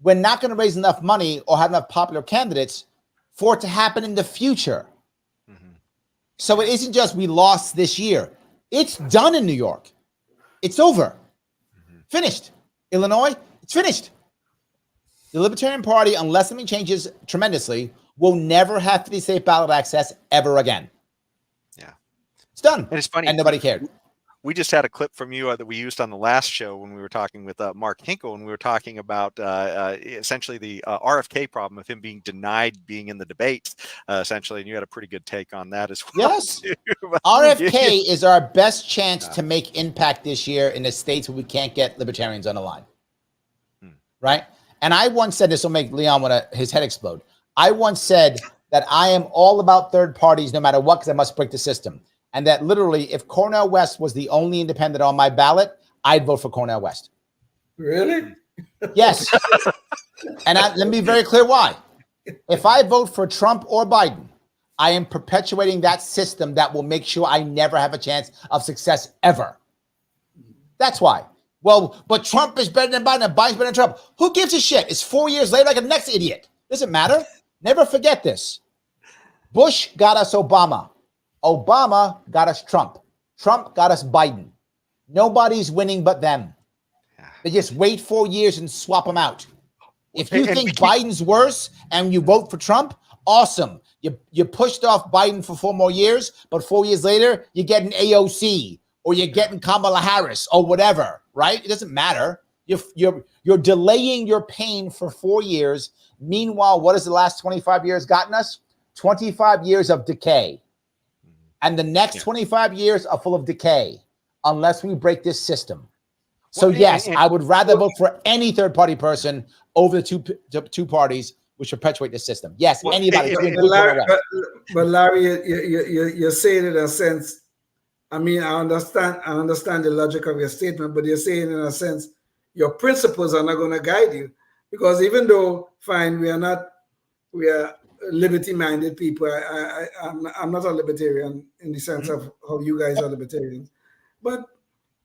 Speaker 4: We're not going to raise enough money or have enough popular candidates for it to happen in the future. So it isn't just we lost this year. It's done in New York. It's over. Finished. Illinois, it's finished. The Libertarian Party, unless something changes tremendously, will never have 50 state ballot access ever again.
Speaker 2: Yeah.
Speaker 4: It's done.
Speaker 2: And it's funny.
Speaker 4: And nobody cared.
Speaker 2: We just had a clip from you that we used on the last show when we were talking with Mark Hinkle, and we were talking about essentially the RFK problem of him being denied being in the debates, essentially, and you had a pretty good take on that as well.
Speaker 4: Yes. RFK is our best chance to make impact this year in the states where we can't get libertarians on the line. Right? And I once said, this will make Leon want his head explode. I once said that I am all about third parties no matter what, because I must break the system. And that literally, if Cornel West was the only independent on my ballot, I'd vote for Cornel West.
Speaker 3: Really?
Speaker 4: Yes. And let me be very clear why. If I vote for Trump or Biden, I am perpetuating that system that will make sure I never have a chance of success ever. That's why. Well, but Trump is better than Biden and Biden's better than Trump. Who gives a shit? It's 4 years later like the next idiot. Doesn't matter. Never forget this. Bush got us Obama. Obama got us Trump. Trump got us Biden. Nobody's winning but them. They just wait 4 years and swap them out. If you think Biden's worse and you vote for Trump, awesome. You pushed off Biden for 4 more years, but 4 years later, you're getting AOC or you're getting Kamala Harris or whatever, right? It doesn't matter. You're delaying your pain for 4 years. Meanwhile, what has the last 25 years gotten us? 25 years of decay. And the next 25 years are full of decay unless we break this system. So yes, I would rather vote for any third-party person over the two parties which perpetuate the system. Yes, anybody.
Speaker 3: But Larry, you're saying in a sense, I mean, I understand the logic of your statement, but you're saying in a sense, your principles are not going to guide you. Because even though, fine, we are liberty-minded people. I'm not a libertarian in the sense of how you guys are libertarians, but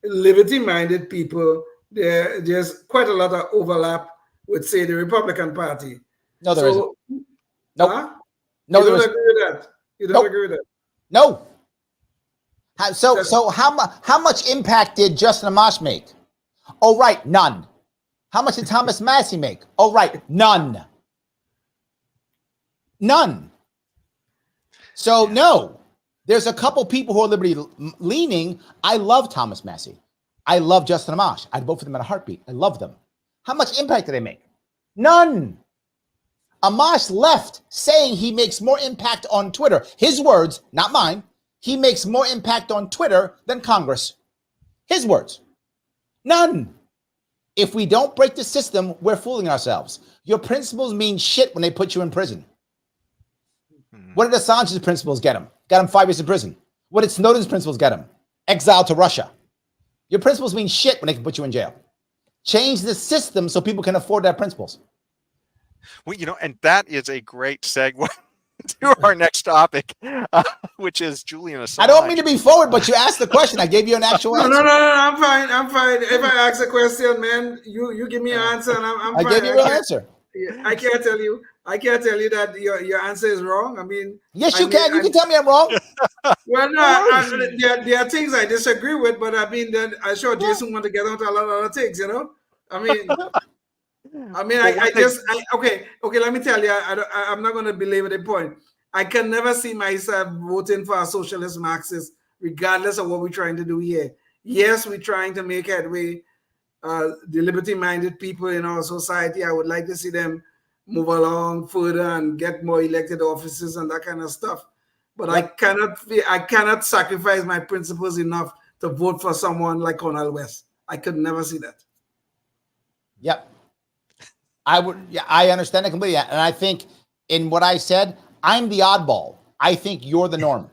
Speaker 3: liberty-minded people, there's quite a lot of overlap with, say, the Republican Party.
Speaker 4: No, there isn't. Nope.
Speaker 3: Huh?
Speaker 4: No,
Speaker 3: you don't agree with that. You don't agree with that.
Speaker 4: No. So how much impact did Justin Amash make? Oh, right, none. How much did Thomas Massey make? Oh, right, none. None. So no, there's a couple people who are liberty leaning. I love Thomas Massey. I love Justin Amash. I'd vote for them in a heartbeat. I love them. How much impact did they make? None. Amash left saying he makes more impact on Twitter. His words, not mine. He makes more impact on Twitter than Congress. His words. None. If we don't break the system, we're fooling ourselves. Your principles mean shit when they put you in prison. What did Assange's principles get him? Got him 5 years in prison. What did Snowden's principles get him? Exile to Russia. Your principles mean shit when they can put you in jail. Change the system so people can afford their principles.
Speaker 2: Well, and that is a great segue to our next topic, which is Julian Assange.
Speaker 4: I don't mean to be forward, but you asked the question. I gave you an actual answer.
Speaker 3: No, I'm fine. If I ask a question, man, you give me an answer, and I'm fine.
Speaker 4: I gave you a real answer.
Speaker 3: I can't tell you that your answer is wrong. I mean,
Speaker 4: yes, you can. You can tell me I'm wrong.
Speaker 3: Well, no, there are things I disagree with, but I mean, then I'm sure Jason want to get onto a lot of other things, I mean, okay. Let me tell you, I'm not going to belabor the point. I can never see myself voting for a socialist Marxist, regardless of what we're trying to do here. Yes, we're trying to make headway. The liberty-minded people in our society, I would like to see them move along further and get more elected offices and that kind of stuff. But I cannot sacrifice my principles enough to vote for someone like Cornel West. I could never see that.
Speaker 4: Yep. I understand it completely. And I think in what I said, I'm the oddball. I think you're the norm.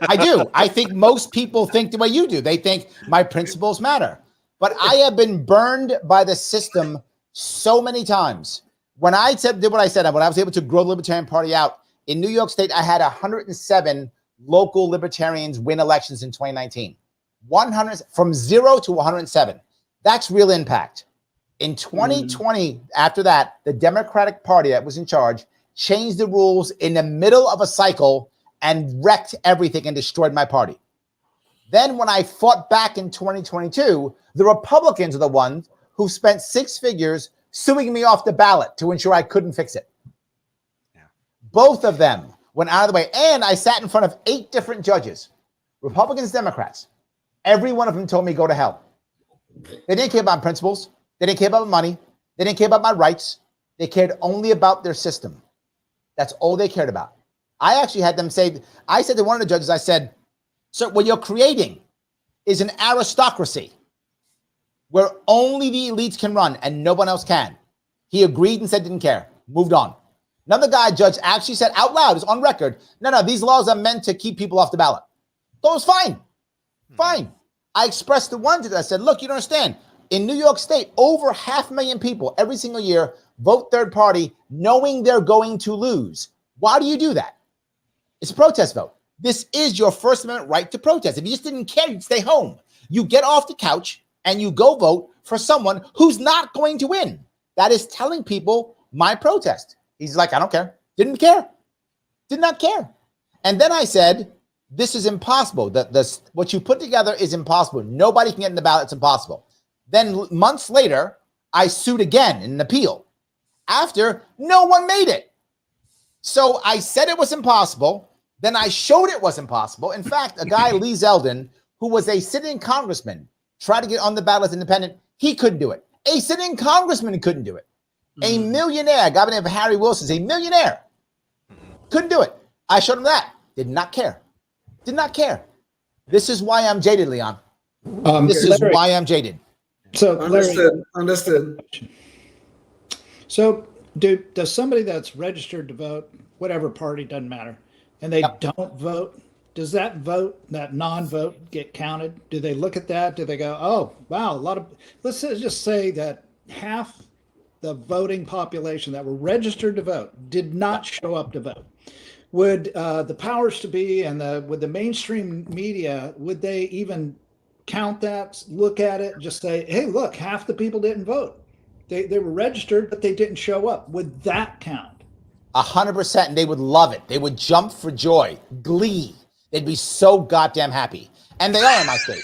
Speaker 4: I do. I think most people think the way you do. They think my principles matter. But I have been burned by the system so many times. When I did what I said, when I was able to grow the Libertarian Party out, in New York State, I had 107 local libertarians win elections in 2019. 100 from 0 to 107. That's real impact. In 2020, after that, the Democratic Party that was in charge changed the rules in the middle of a cycle and wrecked everything and destroyed my party. Then when I fought back in 2022, the Republicans are the ones who spent 6 figures suing me off the ballot to ensure I couldn't fix it.
Speaker 2: Yeah.
Speaker 4: Both of them went out of the way. And I sat in front of 8 different judges, Republicans, Democrats. Every one of them told me go to hell. They didn't care about principles. They didn't care about money. They didn't care about my rights. They cared only about their system. That's all they cared about. I actually had them say, I said to one of the judges, I said, sir, what you're creating is an aristocracy where only the elites can run and no one else can. He agreed and said didn't care. Moved on. Another judge actually said out loud, it's on record, no, these laws are meant to keep people off the ballot. So it was fine. Fine. I expressed to one judge, I said, look, you don't understand. In New York State, over 500,000 people every single year vote third party knowing they're going to lose. Why do you do that? It's a protest vote. This is your First Amendment right to protest. If you just didn't care, you'd stay home. You get off the couch and you go vote for someone who's not going to win. That is telling people my protest. He's like, I don't care. Didn't care. Did not care. And then I said, this is impossible. What you put together is impossible. Nobody can get in the ballot. It's impossible. Then months later, I sued again in an appeal after no one made it. So I said it was impossible. Then I showed it was impossible. In fact, a guy, Lee Zeldin, who was a sitting congressman, tried to get on the ballot as independent. He couldn't do it. A sitting congressman couldn't do it. A millionaire, a guy by the name of Harry Wilson, a millionaire, couldn't do it. I showed him that. Did not care. Did not care. This is why I'm jaded, Leon. This is why I'm jaded.
Speaker 7: So
Speaker 3: Understood.
Speaker 7: So does somebody that's registered to vote, whatever party, doesn't matter, and they don't vote, does that vote, that non-vote, get counted? Do they look at that? Do they go, oh, wow, let's just say that half the voting population that were registered to vote did not show up to vote. Would the powers to be and would the mainstream media, would they even count that, look at it, just say, hey, look, half the people didn't vote. They were registered, but they didn't show up. Would that count?
Speaker 4: 100%, and they would love it. They would jump for joy, glee. They'd be so goddamn happy. And they are in my state.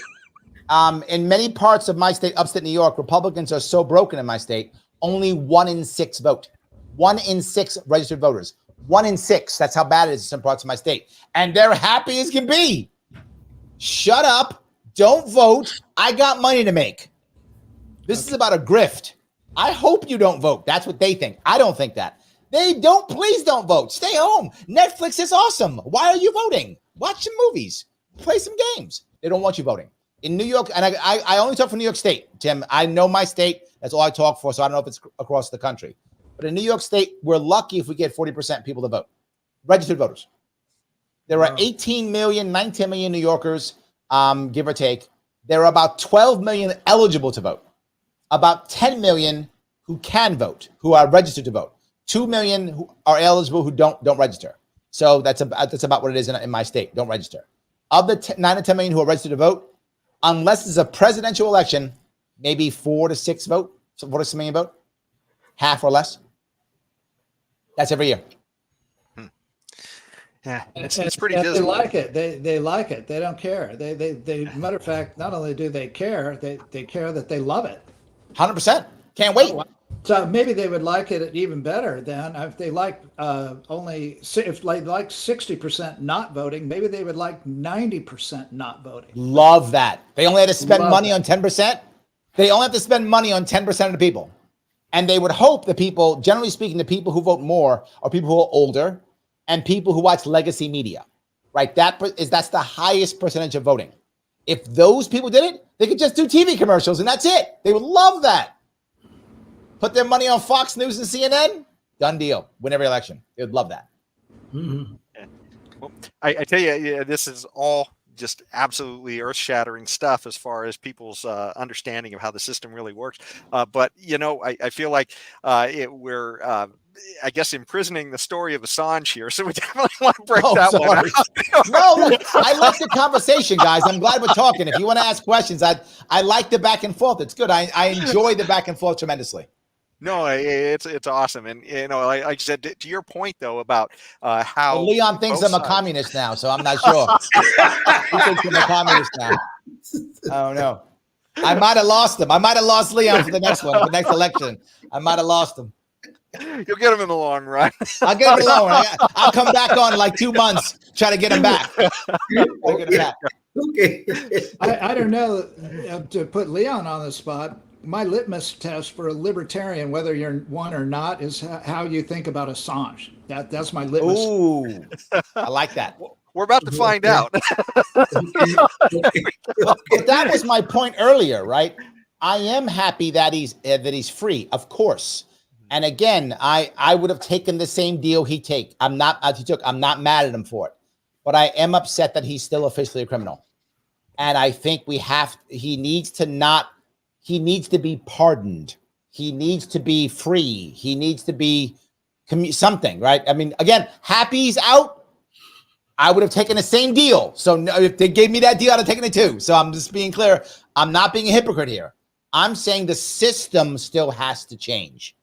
Speaker 4: In many parts of my state, upstate New York, Republicans are so broken in my state, only 1 in 6 vote. 1 in 6 registered voters. 1 in 6. That's how bad it is in some parts of my state. And they're happy as can be. Shut up. Don't vote. I got money to make. This is about a grift. I hope you don't vote. That's what they think. I don't think that. They don't. Please don't vote. Stay home. Netflix is awesome. Why are you voting? Watch some movies. Play some games. They don't want you voting. In New York, and I only talk for New York State, Tim. I know my state. That's all I talk for, so I don't know if it's across the country. But in New York State, we're lucky if we get 40% people to vote. Registered voters. There are 18 million, 19 million New Yorkers, give or take. There are about 12 million eligible to vote. About 10 million who can vote, who are registered to vote. 2 million who are eligible who don't register. So that's about what it is in my state. Don't register. Of the 9 to 10 million who are registered to vote, unless it's a presidential election, maybe 4 to 6 vote, 4 to 6 million vote, half or less. That's every year.
Speaker 2: Yeah, it's pretty dismal.
Speaker 7: They like it. They like it. They don't care. They matter of fact, not only do they care, they care that they love it.
Speaker 4: 100%. Can't wait.
Speaker 7: So maybe they would like it even better then if they like if they like 60% not voting, maybe they would like 90% not voting.
Speaker 4: Love that. They only had to spend money on 10%. They only have to spend money on 10% of the people. And they would hope the people, generally speaking, the people who vote more are people who are older and people who watch legacy media, right? That's the highest percentage of voting. If those people did it, they could just do TV commercials and that's it. They would love that. Put their money on Fox News and CNN. Done deal. Win every election. They would love that.
Speaker 2: Mm-hmm. Yeah. Well, I tell you, this is all just absolutely earth-shattering stuff as far as people's understanding of how the system really works. But, I feel like we're, I guess, imprisoning the story of Assange here. So we definitely want to break that one out.
Speaker 4: No, look, I like the conversation, guys. I'm glad we're talking. If you want to ask questions, I like the back and forth. It's good. I enjoy the back and forth tremendously.
Speaker 2: No, it's awesome. And, like I said, to your point, though, about how
Speaker 4: Leon thinks I'm a communist now, so I'm not sure. He thinks I'm a communist now. I don't know. I might have lost him. I might have lost Leon for the next one, the next election. I might have lost him.
Speaker 2: You'll get him in the long run.
Speaker 4: I'll get him in the long run. I'll come back on in like 2 months, try to get him back.
Speaker 3: Okay.
Speaker 7: I don't know, to put Leon on the spot. My litmus test for a libertarian, whether you're one or not, is how you think about Assange. That's my litmus.
Speaker 4: Ooh, I like that.
Speaker 2: We're about to find out.
Speaker 4: But that was my point earlier, right? I am happy that he's free, of course. And again, I would have taken the same deal he took. I'm not mad at him for it, but I am upset that he's still officially a criminal. And I think he needs to be pardoned. He needs to be free. He needs to be something, right? I mean, again, happy he's out. I would have taken the same deal. So if they gave me that deal, I'd have taken it too. So I'm just being clear. I'm not being a hypocrite here. I'm saying the system still has to change.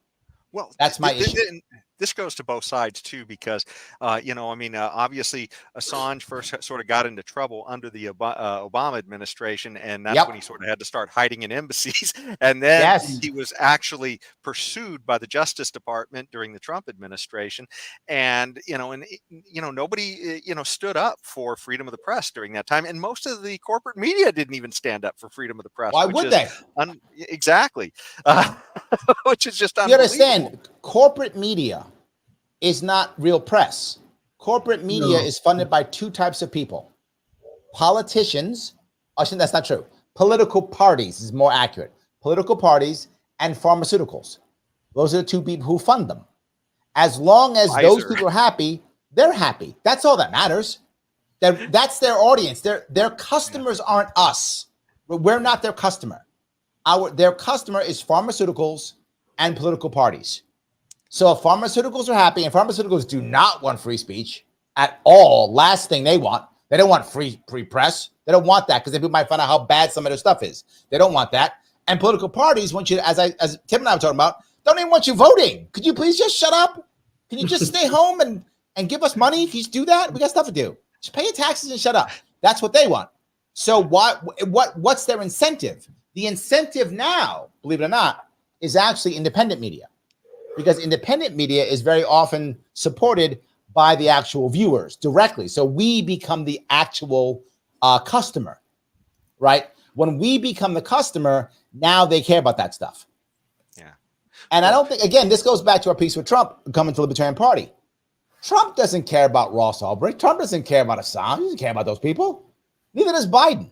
Speaker 2: Well,
Speaker 4: that's my issue.
Speaker 2: This goes to both sides too, because, obviously Assange first sort of got into trouble under the Obama administration, and that's when he sort of had to start hiding in embassies. And then he was actually pursued by the Justice Department during the Trump administration. And, nobody, stood up for freedom of the press during that time. And most of the corporate media didn't even stand up for freedom of the press.
Speaker 4: Why would they?
Speaker 2: Exactly. Which is just
Speaker 4: unbelievable. You understand, corporate media is not real press. Corporate media is funded by 2 types of people. Politicians, actually that's not true. Political parties is more accurate. Political parties and pharmaceuticals. Those are the 2 people who fund them. As long as those people are happy, they're happy. That's all that matters. That's their audience. Their customers aren't us. We're not their customer. Their customer is pharmaceuticals and political parties. So if pharmaceuticals are happy, and pharmaceuticals do not want free speech at all, last thing they don't want free press. They don't want that because people might find out how bad some of their stuff is. They don't want that. And political parties want you, as Tim and I were talking about, don't even want you voting. Could you please just shut up? Can you just stay home and give us money? Can you just do that? We got stuff to do. Just pay your taxes and shut up. That's what they want. So what's their incentive? The incentive now, believe it or not, is actually independent media. Because independent media is very often supported by the actual viewers directly. So we become the actual customer, right? When we become the customer, now they care about that stuff.
Speaker 2: Yeah.
Speaker 4: And I don't think, again, this goes back to our piece with Trump coming to the Libertarian Party. Trump doesn't care about Ross Ulbricht. Trump doesn't care about Assange. He doesn't care about those people. Neither does Biden.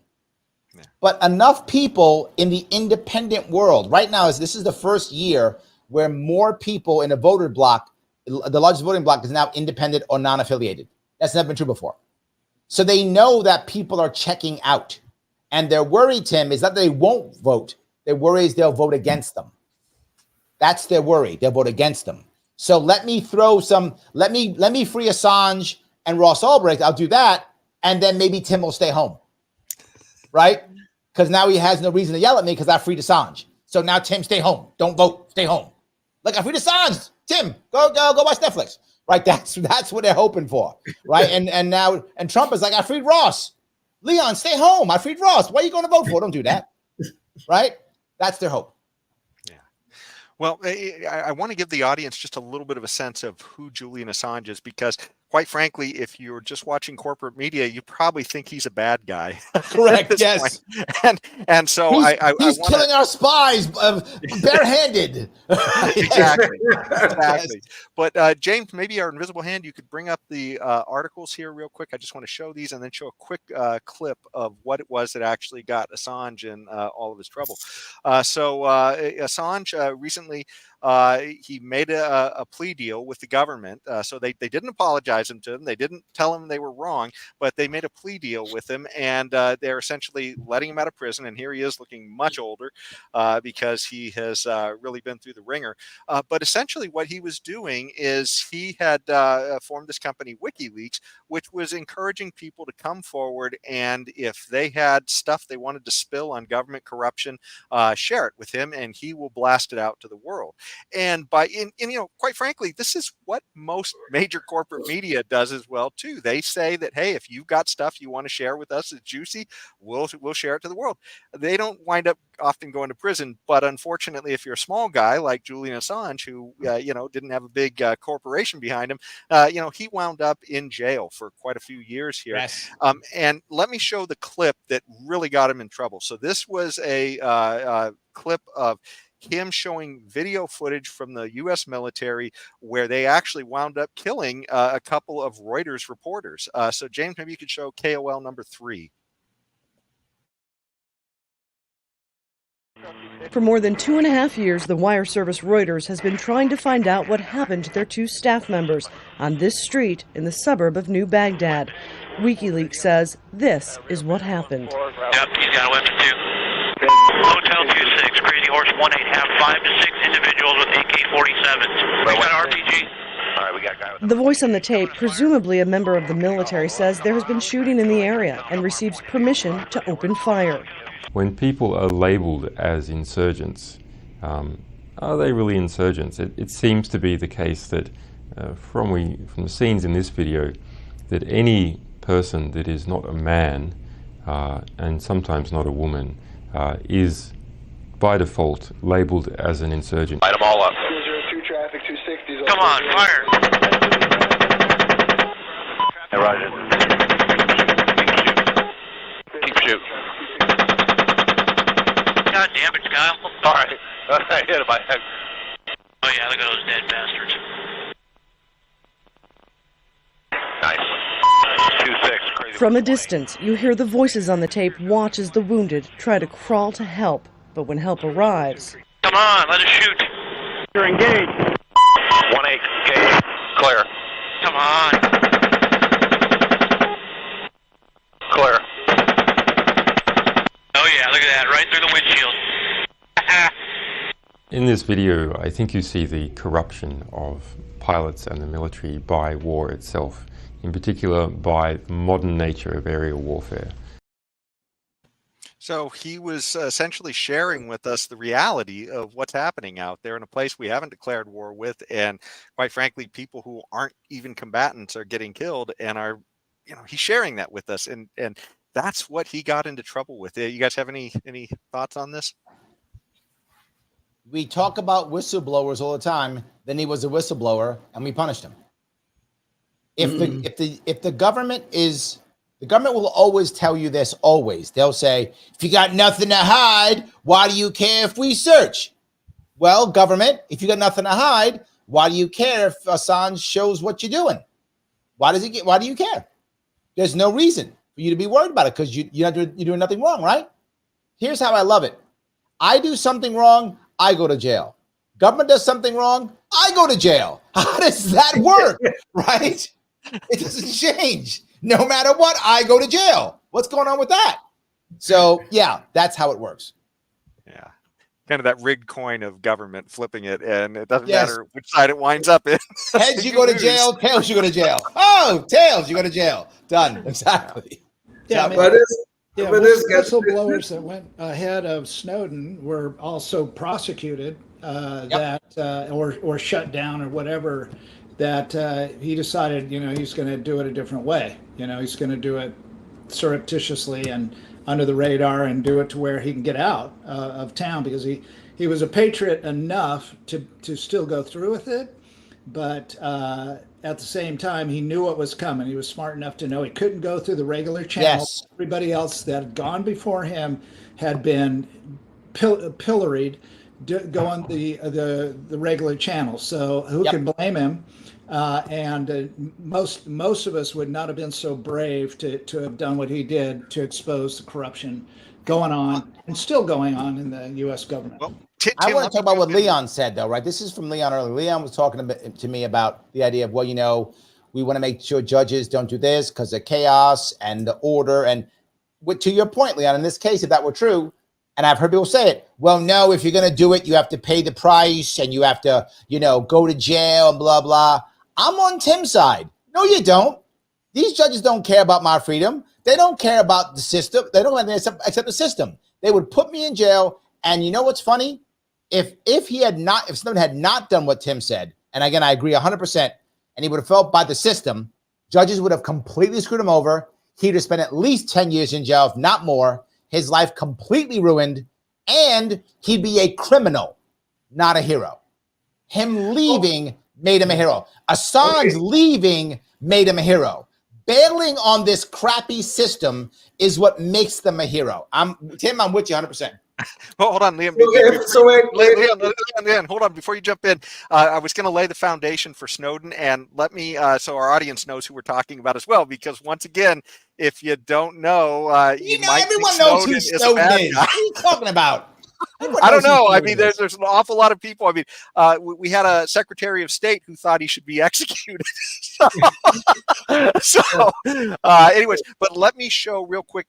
Speaker 4: Yeah. But enough people in the independent world right now, this is the first year where more people in a voter block, the largest voting block, is now independent or non-affiliated. That's never been true before. So they know that people are checking out. And their worry, Tim, is not that they won't vote. Their worry is they'll vote against them. That's their worry. They'll vote against them. So let me free Assange and Ross Ulbricht. I'll do that. And then maybe Tim will stay home. Right? Because now he has no reason to yell at me because I freed Assange. So now, Tim, stay home. Don't vote. Stay home. Look, I freed Assange. Tim, go watch Netflix. Right? That's what they're hoping for. Right? And Trump is like, I freed Ross. Leon, stay home. I freed Ross. What are you going to vote for? Don't do that. Right? That's their hope.
Speaker 2: Yeah. Well, I want to give the audience just a little bit of a sense of who Julian Assange is, because quite frankly, if you're just watching corporate media, you probably think he's a bad guy.
Speaker 4: Correct. Yes.
Speaker 2: And so
Speaker 4: he's killing our spies barehanded.
Speaker 2: Exactly. Yes. But James, maybe our invisible hand, you could bring up the articles here real quick. I just want to show these and then show a quick clip of what it was that actually got Assange in all of his trouble. So Assange recently, he made a plea deal with the government. So they didn't apologize to him. They didn't tell him they were wrong, but they made a plea deal with him, and they're essentially letting him out of prison. And here he is looking much older because he has really been through the ringer. But essentially what he was doing is he had formed this company, WikiLeaks, which was encouraging people to come forward, and if they had stuff they wanted to spill on government corruption, share it with him, and he will blast it out to the world. And quite frankly, this is what most major corporate media does as well too. They say that, hey, if you've got stuff you want to share with us that's juicy, we'll share it to the world. They don't wind up often going to prison, but unfortunately, if you're a small guy like Julian Assange, who didn't have a big corporation behind him, he wound up in jail for quite a few years here.
Speaker 4: Yes.
Speaker 2: And let me show the clip that really got him in trouble. So this was a clip of him showing video footage from the U.S. military where they actually wound up killing a couple of Reuters reporters. So James, maybe you could show KOL number 3.
Speaker 8: For more than 2.5 years, the wire service Reuters has been trying to find out what happened to their 2 staff members on this street in the suburb of New Baghdad. WikiLeaks says this is what happened.
Speaker 9: Yep, he's got a weapon too. Hotel 26, Crazy Horse 18, have 5 to 6 individuals with AK-47s. We got an RPG. All right, we got a guy with
Speaker 8: The voice on the tape, presumably a member of the military, says there has been shooting in the area and receives permission to open fire.
Speaker 10: When people are labeled as insurgents, are they really insurgents? It seems to be the case that from the scenes in this video, that any person that is not a man and sometimes not a woman is by default labeled as an insurgent.
Speaker 9: light them all up.
Speaker 11: 202 traffic, 260.
Speaker 9: Come on, fire! Hey, Roger. Keep shooting. God damn it, Kyle. All right. I hit him by head. Oh, yeah, look at those dead bastards. Nice. 2-6, crazy.
Speaker 8: From a distance, you hear the voices on the tape watch as the wounded try to crawl to help. But when help arrives,
Speaker 9: Come on, let us shoot. You're engaged. 1-8, engaged. Clear. Come on. Clear. Oh, yeah, look at that, right through the windshield.
Speaker 10: In this video, I think you see the corruption of pilots and the military by war itself, in particular by the modern nature of aerial warfare.
Speaker 2: So he was essentially sharing with us the reality of what's happening out there in a place we haven't declared war with, and quite frankly, people who aren't even combatants are getting killed, and he's sharing that with us, and that's what he got into trouble with. You guys have any thoughts on this?
Speaker 4: We talk about whistleblowers all the time. Then he was a whistleblower, and we punished him. If the government is, the government will always tell you this. Always, they'll say, if you got nothing to hide, why do you care if we search? Well, government, if you got nothing to hide, why do you care if Assange shows what you're doing? Why do you care? There's no reason for you to be worried about it because you're doing nothing wrong, right? Here's how I love it. I do something wrong, I go to jail. Government does something wrong, I go to jail. How does that work, right? It doesn't change. No matter what, I go to jail. What's going on with that? So, yeah, that's how it works.
Speaker 2: Yeah. Kind of that rigged coin of government flipping it, and it doesn't matter which side it winds up in.
Speaker 4: Heads, you go to jail. Tails, you go to jail. Oh, tails, you go to jail. Done. Exactly.
Speaker 7: Yeah, whistleblowers that went ahead of Snowden were also prosecuted or shut down or whatever. That he decided, he's going to do it a different way. He's going to do it surreptitiously and under the radar and do it to where he can get out of town because he was a patriot enough to still go through with it. But at the same time, he knew what was coming. He was smart enough to know he couldn't go through the regular channels.
Speaker 4: Yes.
Speaker 7: Everybody else that had gone before him had been pilloried going the regular channels. So who can blame him? Most of us would not have been so brave to have done what he did to expose the corruption going on and still going on in the U.S. government.
Speaker 2: Well,
Speaker 4: I want to talk about what Leon said, though, right? This is from Leon earlier. Leon was talking to me about the idea of, we want to make sure judges don't do this because of chaos and the order. And to your point, Leon, in this case, if that were true, and I've heard people say it, well, no, if you're going to do it, you have to pay the price and you have to, go to jail and blah, blah. I'm on Tim's side. No, you don't. These judges don't care about my freedom. They don't care about the system. They don't accept the system. They would put me in jail. And you know what's funny? if Snowden had not done what Tim said, and again, I agree 100%, and he would have felt by the system, judges would have completely screwed him over. He'd have spent at least 10 years in jail, if not more, his life completely ruined, and he'd be a criminal, not a hero. Him leaving made him a hero. Assange leaving made him a hero. Bailing on this crappy system is what makes them a hero. Tim, I'm with you 100%.
Speaker 2: Well, hold on, Liam. Liam, hold on. Before you jump in, I was going to lay the foundation for Snowden, and let me, so our audience knows who we're talking about as well, because once again, if you don't know, you might
Speaker 4: everyone
Speaker 2: think
Speaker 4: knows who Snowden is. What are you talking about?
Speaker 2: I don't know. I mean, there's an awful lot of people. I mean, we had a Secretary of State who thought he should be executed. Anyways, but let me show real quick,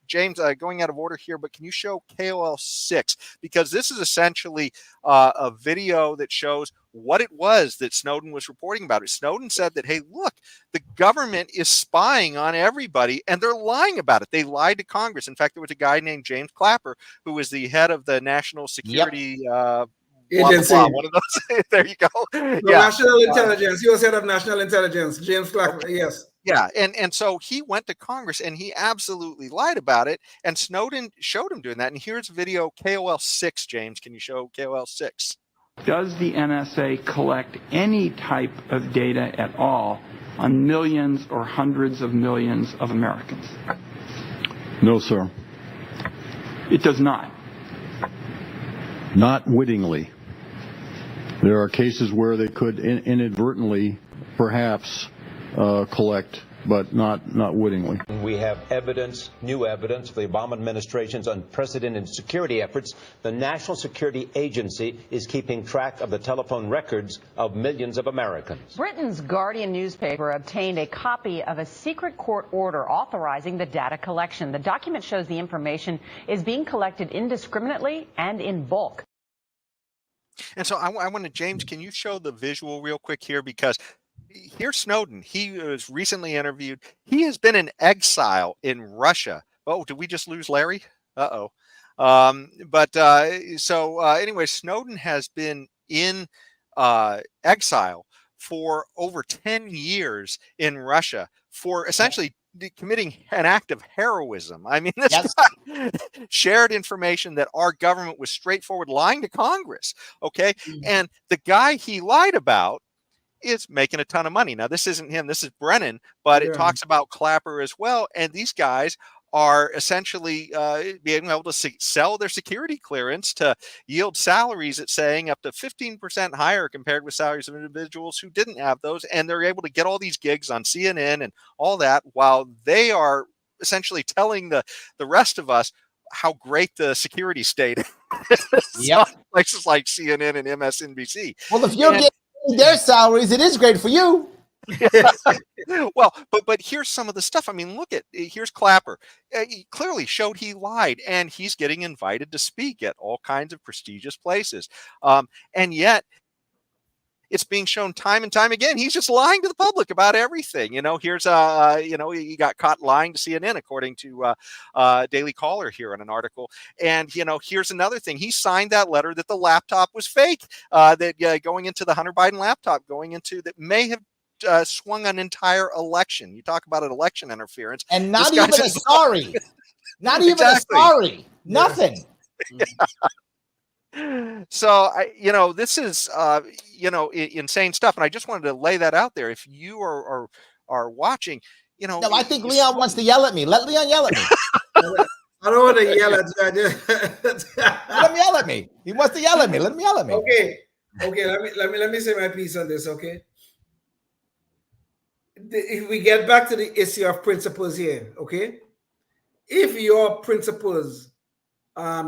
Speaker 2: James, going out of order here, but can you show KOL 6? Because this is essentially a video that shows what it was that Snowden was reporting about. Snowden said that, hey, look, the government is spying on everybody, and they're lying about it. They lied to Congress. In fact, there was a guy named James Clapper, who was the head of the National Security
Speaker 3: Agency.
Speaker 2: One of those. There you go.
Speaker 3: National Intelligence. He was head of National Intelligence. James Clapper. Okay. Yes.
Speaker 2: Yeah, and so he went to Congress and he absolutely lied about it, and Snowden showed him doing that. And here's video KOL 6, James. Can you show KOL 6?
Speaker 12: Does the NSA collect any type of data at all on millions or hundreds of millions of Americans?
Speaker 13: No, sir.
Speaker 12: It does not.
Speaker 13: Not wittingly. There are cases where they could inadvertently, perhaps, collect, but not wittingly.
Speaker 14: We have evidence, new evidence, for the Obama administration's unprecedented security efforts. The National Security Agency is keeping track of the telephone records of millions of Americans.
Speaker 15: Britain's Guardian newspaper obtained a copy of a secret court order authorizing the data collection. The document shows the information is being collected indiscriminately and in bulk.
Speaker 2: And so I wanted, James, can you show the visual real quick here? Because here's Snowden. He was recently interviewed. He has been in exile in Russia. Oh, did we just lose Larry? Uh-oh. Anyway, Snowden has been in exile for over 10 years in Russia for essentially committing an act of heroism. I mean, this guy shared information that our government was straightforward lying to Congress. Okay. And the guy he lied about is making a ton of money. Now, this isn't him. This is Brennan, but it talks about Clapper as well. And these guys are essentially being able to sell their security clearance to yield salaries at saying up to 15% higher compared with salaries of individuals who didn't have those. And they're able to get all these gigs on CNN and all that while they are essentially telling the rest of us how great the security state is. Places like CNN and MSNBC.
Speaker 4: Well, if you're getting their salaries, it is great for you.
Speaker 2: Well, but here's some of the stuff. I mean, here's Clapper. He clearly showed he lied, and he's getting invited to speak at all kinds of prestigious places. And yet it's being shown time and time again. He's just lying to the public about everything. Here's he got caught lying to CNN, according to Daily Caller here in an article. And here's another thing. He signed that letter that the laptop was fake. That going into the Hunter Biden laptop, that may have swung an entire election. You talk about an election interference,
Speaker 4: and not even a sorry, not even a sorry, nothing.
Speaker 2: So this is insane stuff, and I just wanted to lay that out there. If you are watching,
Speaker 4: No, I think Leon wants to yell at me. Let Leon yell at me.
Speaker 3: I don't want to yell at you.
Speaker 4: Let him yell at me. He wants to yell at me. Let him yell at me.
Speaker 3: Okay. Let me say my piece on this. Okay. If we get back to the issue of principles here, okay, if your principles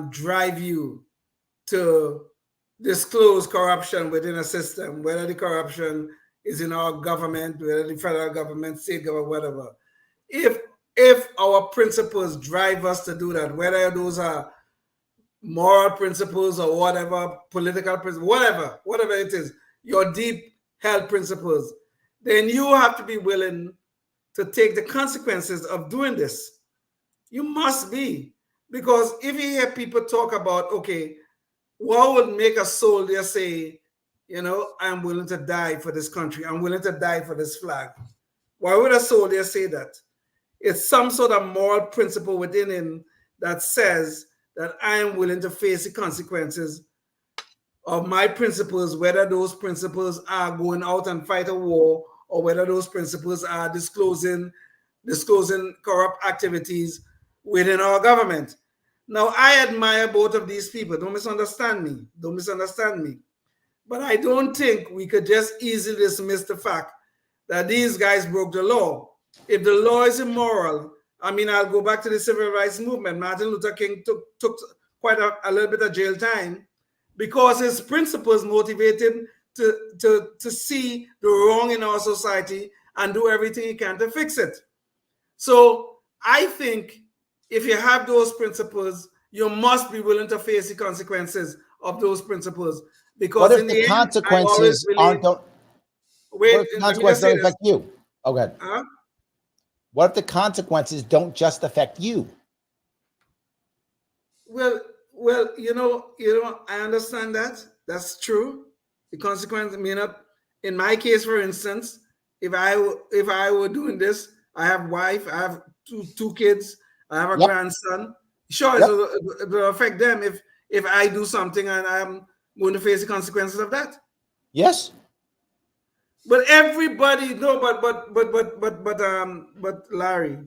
Speaker 3: drive you to disclose corruption within a system, whether the corruption is in our government, whether the federal government, state government, whatever, if our principles drive us to do that, whether those are moral principles or whatever, political principles, whatever it is, your deep held principles, then you have to be willing to take the consequences of doing this. You must be. Because if you hear people talk about, okay, what would make a soldier say, you know, I'm willing to die for this country. I'm willing to die for this flag. Why would a soldier say that? It's some sort of moral principle within him that says that I am willing to face the consequences of my principles, whether those principles are going out and fight a war or whether those principles are disclosing corrupt activities within our government. Now, I admire both of these people. Don't misunderstand me. Don't misunderstand me. But I don't think we could just easily dismiss the fact that these guys broke the law. If the law is immoral, I mean, I'll go back to the civil rights movement. Martin Luther King took quite a little bit of jail time because his principles motivated to see the wrong in our society and do everything he can to fix it. So I think if you have those principles, you must be willing to face the consequences of those principles. Because
Speaker 4: what if
Speaker 3: in
Speaker 4: the
Speaker 3: end,
Speaker 4: consequences
Speaker 3: believe,
Speaker 4: don't?
Speaker 3: wait,
Speaker 4: what if the consequences don't affect you? Okay.
Speaker 3: Huh?
Speaker 4: What if the consequences don't just affect you?
Speaker 3: Well, you know, I understand that. That's true. The consequence may not. In my case, for instance, if I were doing this, I have a wife, I have two kids, I have a grandson. Sure, it will affect them if I do something and I'm going to face the consequences of that.
Speaker 4: Yes.
Speaker 3: But everybody, no, but Larry,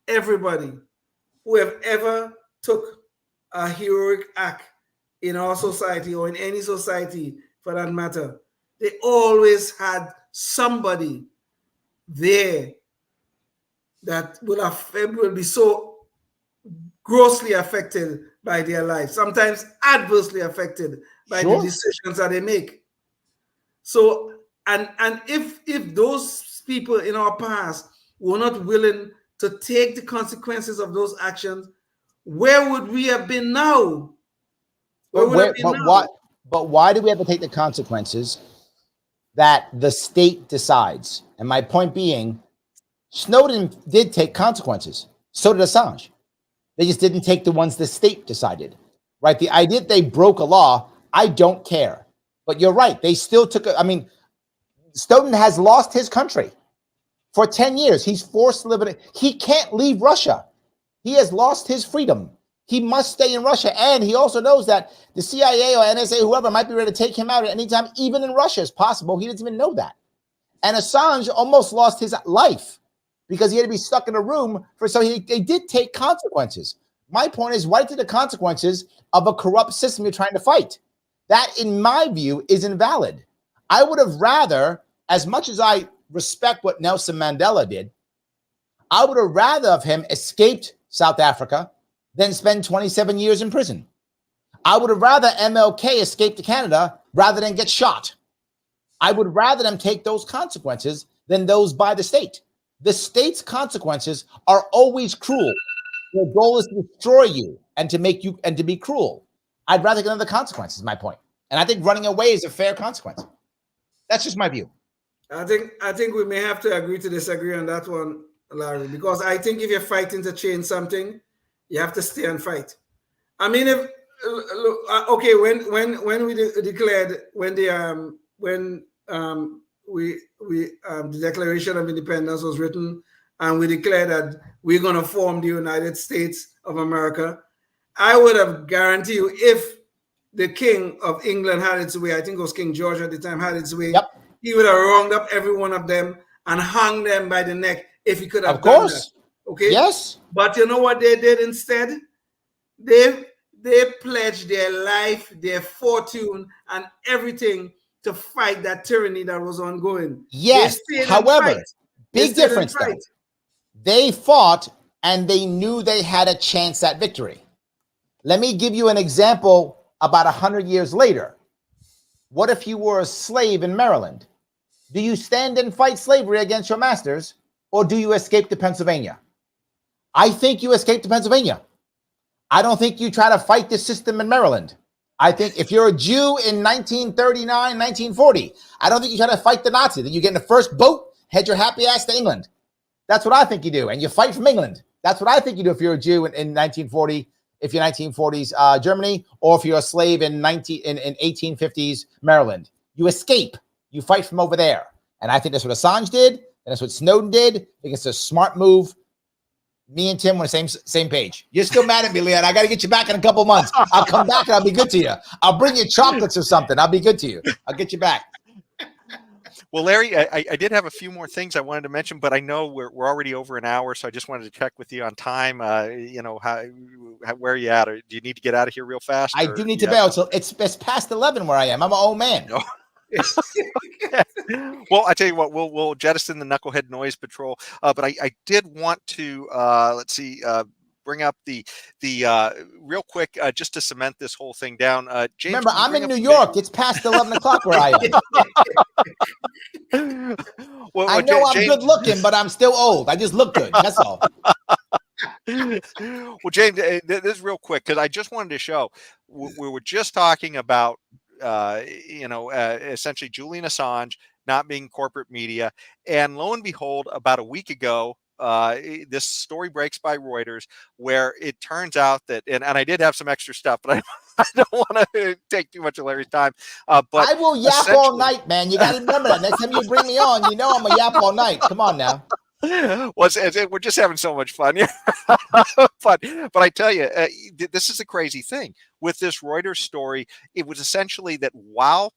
Speaker 3: everybody who have ever took a heroic act in our society or in any society for that matter, they always had somebody there that will be so grossly affected by their life, sometimes adversely affected by the decisions that they make. So, and if those people in our past were not willing to take the consequences of those actions, where would we have been now?
Speaker 4: But why do we have to take the consequences that the state decides? And my point being, Snowden did take consequences. So did Assange. They just didn't take the ones the state decided, right? The idea that they broke a law, I don't care. But you're right. They still took I mean, Snowden has lost his country for 10 years. He's forced to live in it. He can't leave Russia. He has lost his freedom. He must stay in Russia. And he also knows that the CIA or NSA, whoever, might be ready to take him out at any time, even in Russia is possible. He doesn't even know that. And Assange almost lost his life because he had to be stuck in a room they did take consequences. My point is, why take the consequences of a corrupt system you're trying to fight? That, in my view, is invalid. I would have rather, as much as I respect what Nelson Mandela did, I would have rather of him escaped South Africa than spend 27 years in prison. I would have rather MLK escape to Canada rather than get shot. I would rather them take those consequences than those by the state. The state's consequences are always cruel. Their goal is to destroy you and to make you and to be cruel. I'd rather get the consequences, my point. And I think running away is a fair consequence. That's just my view.
Speaker 3: I think we may have to agree to disagree on that one, Larry, because I think if you're fighting to change something, you have to stay and fight. I mean, if okay, when we declared the Declaration of Independence was written, and we declared that we're going to form the United States of America, I would have guaranteed you, if the King of England had its way, I think it was King George at the time, had its way, he would have rounded up every one of them and hung them by the neck if he could have done that. Okay.
Speaker 4: Yes.
Speaker 3: But you know what they did instead? They pledged their life, their fortune, and everything to fight that tyranny that was ongoing.
Speaker 4: Yes. However, big difference though. They fought and they knew they had a chance at victory. Let me give you an example about 100 years later. What if you were a slave in Maryland? Do you stand and fight slavery against your masters, or do you escape to Pennsylvania? I think you escape to Pennsylvania. I don't think you try to fight the system in Maryland. I think if you're a Jew in 1939, 1940, I don't think you try to fight the Nazis. That you get in the first boat, head your happy ass to England. That's what I think you do. And you fight from England. That's what I think you do if you're a Jew in 1940, if you're 1940s Germany, or if you're a slave in 1850s Maryland. You escape. You fight from over there. And I think that's what Assange did, and that's what Snowden did. I think it's a smart move. Me and Tim on the same page. You're still mad at me, Leon. I got to get you back in a couple months. I'll come back and I'll be good to you. I'll bring you chocolates or something. I'll be good to you. I'll get you back.
Speaker 2: Well, Larry, I did have a few more things I wanted to mention, but I know we're already over an hour, so I just wanted to check with you on time. Where are you at? Or do you need to get out of here real fast?
Speaker 4: I do need to bail. So it's past 11 where I am. I'm an old man.
Speaker 2: No. Well, I tell you what, we'll jettison the Knucklehead Noise Patrol, but I did want to bring up the real quick just to cement this whole thing down. James,
Speaker 4: remember, I'm in New York. It's past 11 o'clock where I am.
Speaker 2: Well,
Speaker 4: I know I'm good looking, but I'm still old. I just look good. That's all.
Speaker 2: Well, James, this is real quick because I just wanted to show we were just talking about essentially Julian Assange not being corporate media, and lo and behold, about a week ago, this story breaks by Reuters where it turns out that, and I did have some extra stuff, but I don't want to take too much of Larry's time. But
Speaker 4: I will yap all night, man. You got to remember that. Next time you bring me on, you know I'm a yap all night. Come on now.
Speaker 2: Well, we're just having so much fun. but I tell you, this is a crazy thing with this Reuters story. It was essentially that while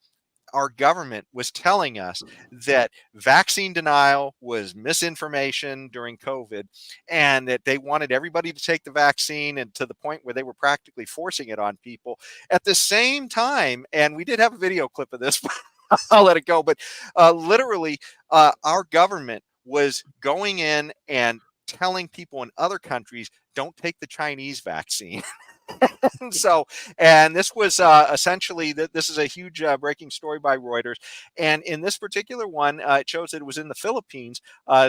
Speaker 2: our government was telling us that vaccine denial was misinformation during COVID, and that they wanted everybody to take the vaccine, and to the point where they were practically forcing it on people at the same time. And we did have a video clip of this, but I'll let it go. But literally, our government was going in and telling people in other countries, don't take the Chinese vaccine. And this was essentially, this is a huge breaking story by Reuters. And in this particular one, it shows that it was in the Philippines.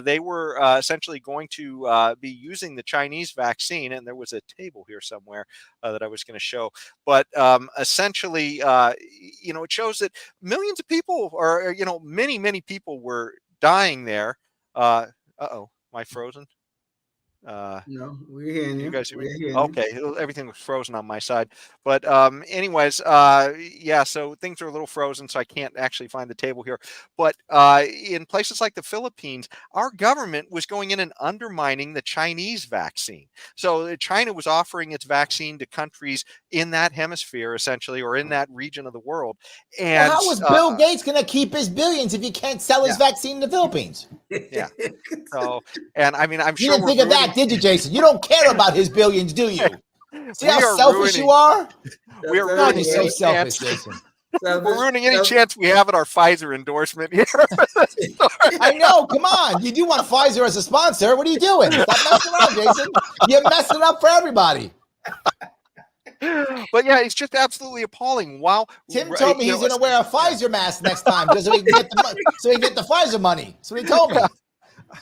Speaker 2: They were essentially going to be using the Chinese vaccine. And there was a table here somewhere that I was going to show. But essentially, it shows that millions of people, or, many, many people were dying there. Am I frozen?
Speaker 3: No, we're hearing you.
Speaker 2: Guys,
Speaker 3: hearing
Speaker 2: okay, everything was frozen on my side. But anyways, so things are a little frozen, so I can't actually find the table here. But in places like the Philippines, our government was going in and undermining the Chinese vaccine. So China was offering its vaccine to countries in that hemisphere, essentially, or in that region of the world. And
Speaker 4: how was Bill Gates going to keep his billions if he can't sell his vaccine in the Philippines?
Speaker 2: Yeah. So, and I mean, I'm
Speaker 4: you
Speaker 2: sure
Speaker 4: didn't think of that, did you, Jason? You don't care about his billions, do you? See how selfish you are?
Speaker 2: We are ruining
Speaker 4: so selfish, Jason.
Speaker 2: We're ruining any chance we have at our Pfizer endorsement here.
Speaker 4: I know. Come on. You do want Pfizer as a sponsor. What are you doing? Stop messing around, Jason. You're messing up for everybody.
Speaker 2: But yeah, it's just absolutely appalling. Wow.
Speaker 4: Tim told me he's going to wear a Pfizer mask next time so he can get the Pfizer money. That's what he told me.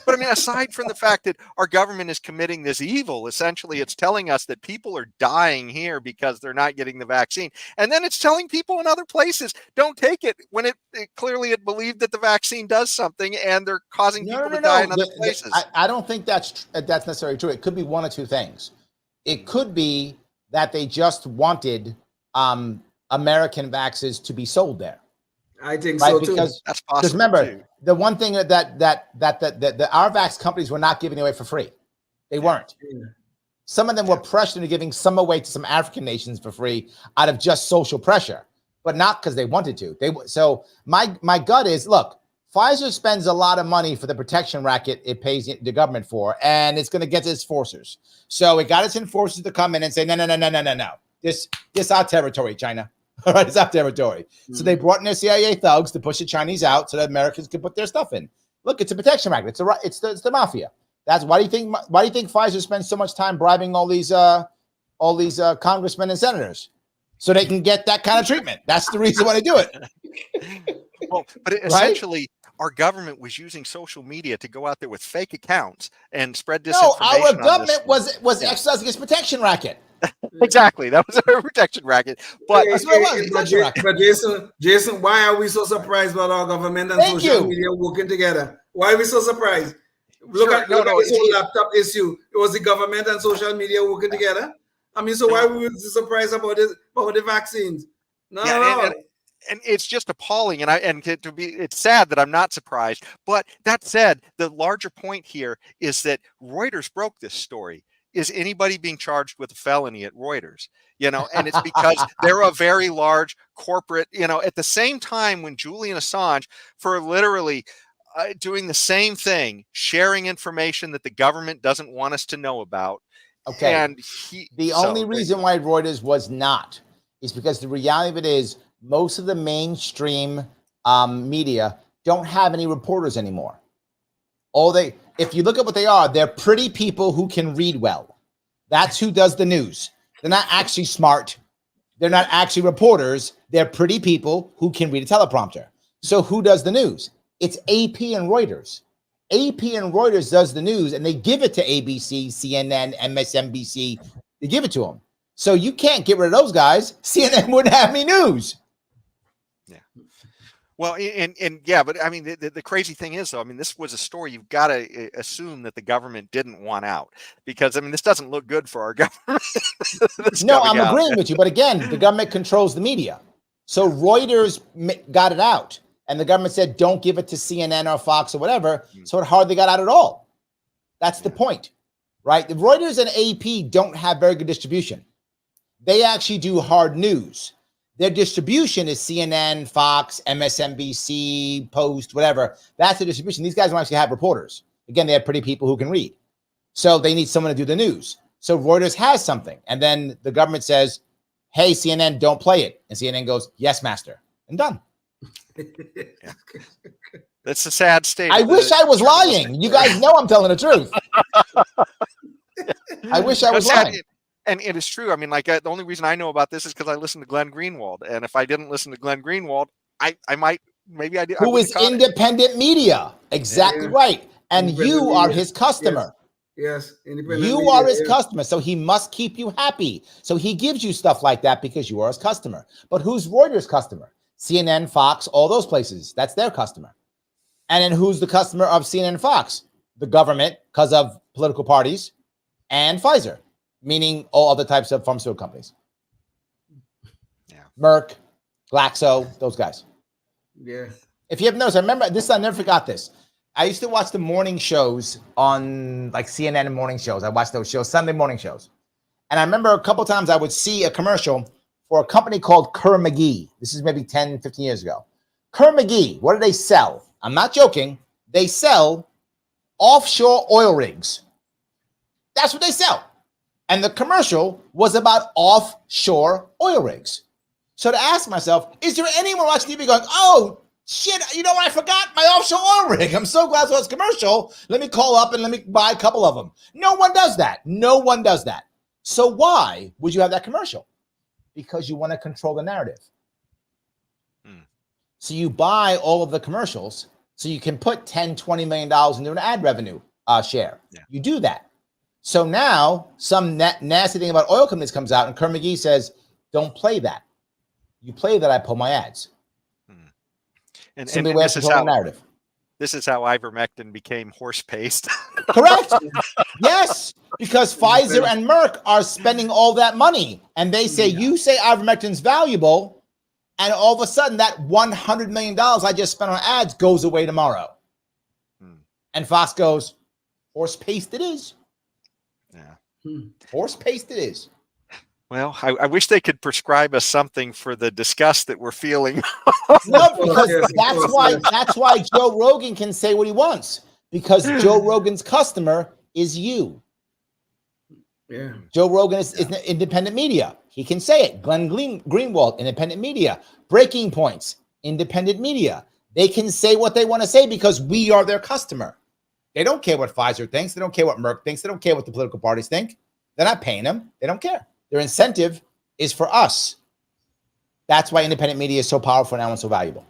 Speaker 2: But I mean, aside from the fact that our government is committing this evil, essentially it's telling us that people are dying here because they're not getting the vaccine. And then it's telling people in other places, don't take it, when it clearly it believed that the vaccine does something, and they're causing people to die in other places.
Speaker 4: I don't think that's necessarily true. It could be one of two things. It could be that they just wanted American vaccines to be sold there.
Speaker 3: I think so too.
Speaker 4: Because
Speaker 2: that's possible. Because
Speaker 4: remember, the one thing that our vax companies were not giving away for free. They weren't. Yeah. Some of them were pressured into giving some away to some African nations for free out of just social pressure, but not because they wanted to. So my gut is, look, Pfizer spends a lot of money for the protection racket it pays the government for, and it's going to get its enforcers. So it got its enforcers to come in and say, no. This our territory, China. All right, it's our territory. Mm-hmm. So they brought in their CIA thugs to push the Chinese out so that Americans could put their stuff in. Look, it's a protection racket. It's the mafia. That's why do you think Pfizer spends so much time bribing all these congressmen and senators so they can get that kind of treatment? That's the reason why they do it.
Speaker 2: Well, but essentially, our government was using social media to go out there with fake accounts and spread disinformation.
Speaker 4: No, our government was exercising its protection racket.
Speaker 2: Exactly, that was a protection racket. But
Speaker 3: Jason, why are we so surprised about our government and social media working together? Why are we so surprised? Look at this whole laptop issue. It was the government and social media working together. I mean, so why were we surprised about this, about the vaccines? No, no.
Speaker 2: And it's just appalling, it's sad that I'm not surprised. But that said, the larger point here is that Reuters broke this story. Is anybody being charged with a felony at Reuters? And it's because they're a very large corporate, at the same time when Julian Assange, for literally doing the same thing, sharing information that the government doesn't want us to know about.
Speaker 4: Okay.
Speaker 2: And
Speaker 4: the only reason why Reuters was not is because the reality of it is most of the mainstream media don't have any reporters anymore. If you look at what they are, they're pretty people who can read well. That's who does the news. They're not actually smart. They're not actually reporters. They're pretty people who can read a teleprompter. So who does the news? It's AP and Reuters. AP and Reuters does the news, and they give it to ABC, CNN, MSNBC. They give it to them. So you can't get rid of those guys. CNN wouldn't have any news.
Speaker 2: Yeah. Well, but I mean, the crazy thing is, though, I mean, this was a story you've got to assume that the government didn't want out, because, I mean, this doesn't look good for our government.
Speaker 4: No, I'm agreeing with you. But again, the government controls the media. So Reuters got it out. And the government said, don't give it to CNN or Fox or whatever. So it hardly got out at all. That's the point, right? The Reuters and AP don't have very good distribution. They actually do hard news. Their distribution is CNN, Fox, MSNBC, Post, whatever. That's the distribution. These guys don't actually have reporters. Again, they have pretty people who can read. So they need someone to do the news. So Reuters has something. And then the government says, hey, CNN, don't play it. And CNN goes, yes, master. And done.
Speaker 2: That's a sad state.
Speaker 4: I wish I was lying. You guys know I'm telling the truth. I wish I was lying.
Speaker 2: And it is true. I mean, like, the only reason I know about this is because I listened to Glenn Greenwald. And if I didn't listen to Glenn Greenwald, I might, maybe I did.
Speaker 4: Who is independent media. Exactly right. And you are his customer.
Speaker 3: Yes.
Speaker 4: You are his customer. So he must keep you happy. So he gives you stuff like that because you are his customer. But who's Reuters' customer? CNN, Fox, all those places. That's their customer. And then who's the customer of CNN and Fox? The government, because of political parties, and Pfizer, meaning all other types of pharmaceutical companies.
Speaker 2: Yeah.
Speaker 4: Merck, Glaxo, those guys.
Speaker 3: Yeah.
Speaker 4: If you have noticed, I remember this, I never forgot this. I used to watch the morning shows on like CNN and morning shows. I watched those shows, Sunday morning shows. And I remember a couple times I would see a commercial for a company called Kerr McGee. This is maybe 10, 15 years ago. Kerr McGee, what do they sell? I'm not joking. They sell offshore oil rigs. That's what they sell. And the commercial was about offshore oil rigs. So to ask myself, is there anyone watching TV going, oh, shit, you know what? I forgot my offshore oil rig. I'm so glad it's commercial. Let me call up and let me buy a couple of them. No one does that. No one does that. So why would you have that commercial? Because you want to control the narrative. So you buy all of the commercials so you can put $10, $20 million into an ad revenue share. Yeah. You do that. So now some nasty thing about oil companies comes out and Kerr McGee says, don't play that. You play that, I pull my ads.
Speaker 2: And
Speaker 4: this is how narrative.
Speaker 2: This is how ivermectin became horse paste.
Speaker 4: Correct. Yes, because Pfizer and Merck are spending all that money, and they say you say ivermectin's valuable, and all of a sudden that $100 million I just spent on ads goes away tomorrow. And Fox goes, horse paste it is.
Speaker 2: Yeah,
Speaker 4: horse paste it is.
Speaker 2: Well, I wish they could prescribe us something for the disgust that we're feeling.
Speaker 4: No, because that's why Joe Rogan can say what he wants, because Joe Rogan's customer is you.
Speaker 3: Yeah.
Speaker 4: Joe Rogan is independent media. He can say it. Glenn Greenwald, independent media. Breaking Points, independent media. They can say what they want to say because we are their customer. They don't care what Pfizer thinks. They don't care what Merck thinks. They don't care what the political parties think. They're not paying them. They don't care. Their incentive is for us. That's why independent media is so powerful now and so valuable.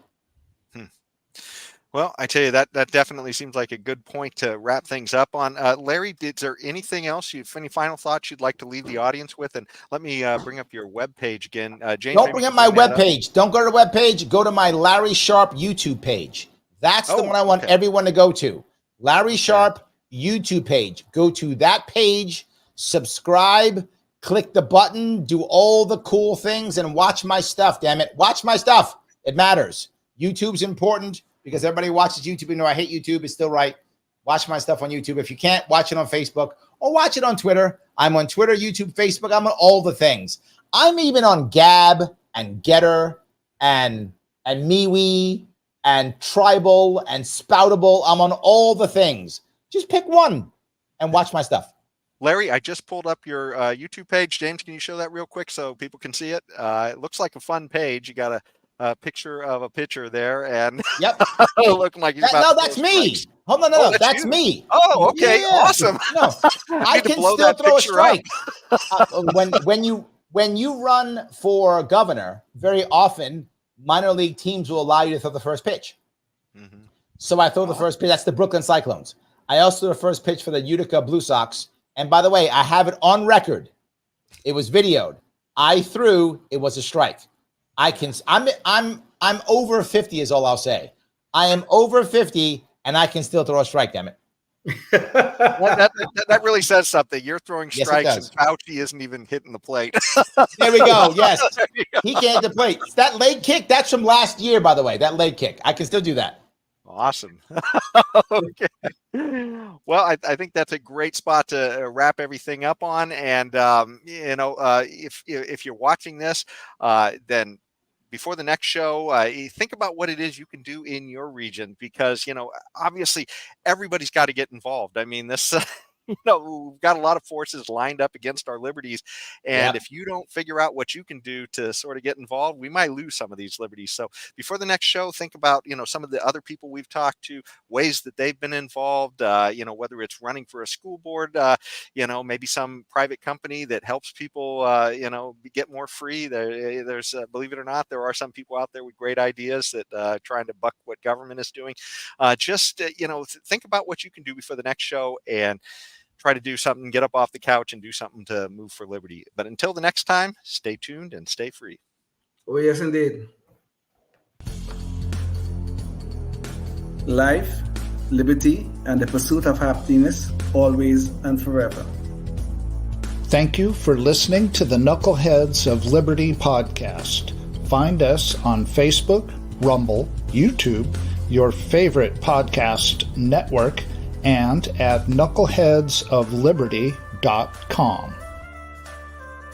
Speaker 2: Well, I tell you, that definitely seems like a good point to wrap things up on. Larry, is there anything else, any final thoughts you'd like to leave the audience with? And let me bring up your webpage again. James,
Speaker 4: don't bring up my webpage. Don't go to the webpage. Go to my Larry Sharpe YouTube page. That's the one I want everyone to go to. Larry Sharpe YouTube page. Go to that page, subscribe, click the button, do all the cool things, and watch my stuff, damn it. Watch my stuff. It matters. YouTube's important because everybody watches YouTube. You know, I hate YouTube. It's still right. Watch my stuff on YouTube. If you can't, watch it on Facebook or watch it on Twitter. I'm on Twitter, YouTube, Facebook. I'm on all the things. I'm even on Gab and Getter and MeWe and Tribal and Spoutable. I'm on all the things. Just pick one and watch my stuff.
Speaker 2: Larry, I just pulled up your YouTube page. James, can you show that real quick so people can see it? It looks like a fun page. You got a picture of a pitcher there, and
Speaker 4: yep,
Speaker 2: looking like he's about
Speaker 4: no, that's me.
Speaker 2: strikes.
Speaker 4: Hold on, no, that's me.
Speaker 2: Oh, okay,
Speaker 4: yeah.
Speaker 2: awesome.
Speaker 4: No, I can still throw a strike. When you run for governor, very often minor league teams will allow you to throw the first pitch. Mm-hmm. So I throw the first pitch. That's the Brooklyn Cyclones. I also threw the first pitch for the Utica Blue Sox. And by the way, I have it on record. It was videoed. I threw. It was a strike. I'm over 50 is all I'll say. I am over 50 and I can still throw a strike, damn it.
Speaker 2: that really says something. You're throwing strikes
Speaker 4: yes,
Speaker 2: and Fauci isn't even hitting the plate.
Speaker 4: There we go. Yes. He can't hit the plate. That leg kick, that's from last year, by the way. That leg kick. I can still do that.
Speaker 2: Awesome. Okay. Well, I think that's a great spot to wrap everything up on. And, if you're watching this, then before the next show, think about what it is you can do in your region, because, obviously everybody's got to get involved. I mean, this, we've got a lot of forces lined up against our liberties. And if you don't figure out what you can do to sort of get involved, we might lose some of these liberties. So before the next show, think about, some of the other people we've talked to, ways that they've been involved, whether it's running for a school board, maybe some private company that helps people, get more free. There's, believe it or not, there are some people out there with great ideas that trying to buck what government is doing. Think about what you can do before the next show and try to do something, get up off the couch and do something to move for liberty. But until the next time, stay tuned and stay free.
Speaker 3: Oh, yes, indeed. Life, liberty, and the pursuit of happiness, always and forever.
Speaker 7: Thank you for listening to the Knuckleheads of Liberty podcast. Find us on Facebook, Rumble, YouTube, your favorite podcast network, and at knuckleheadsofliberty.com.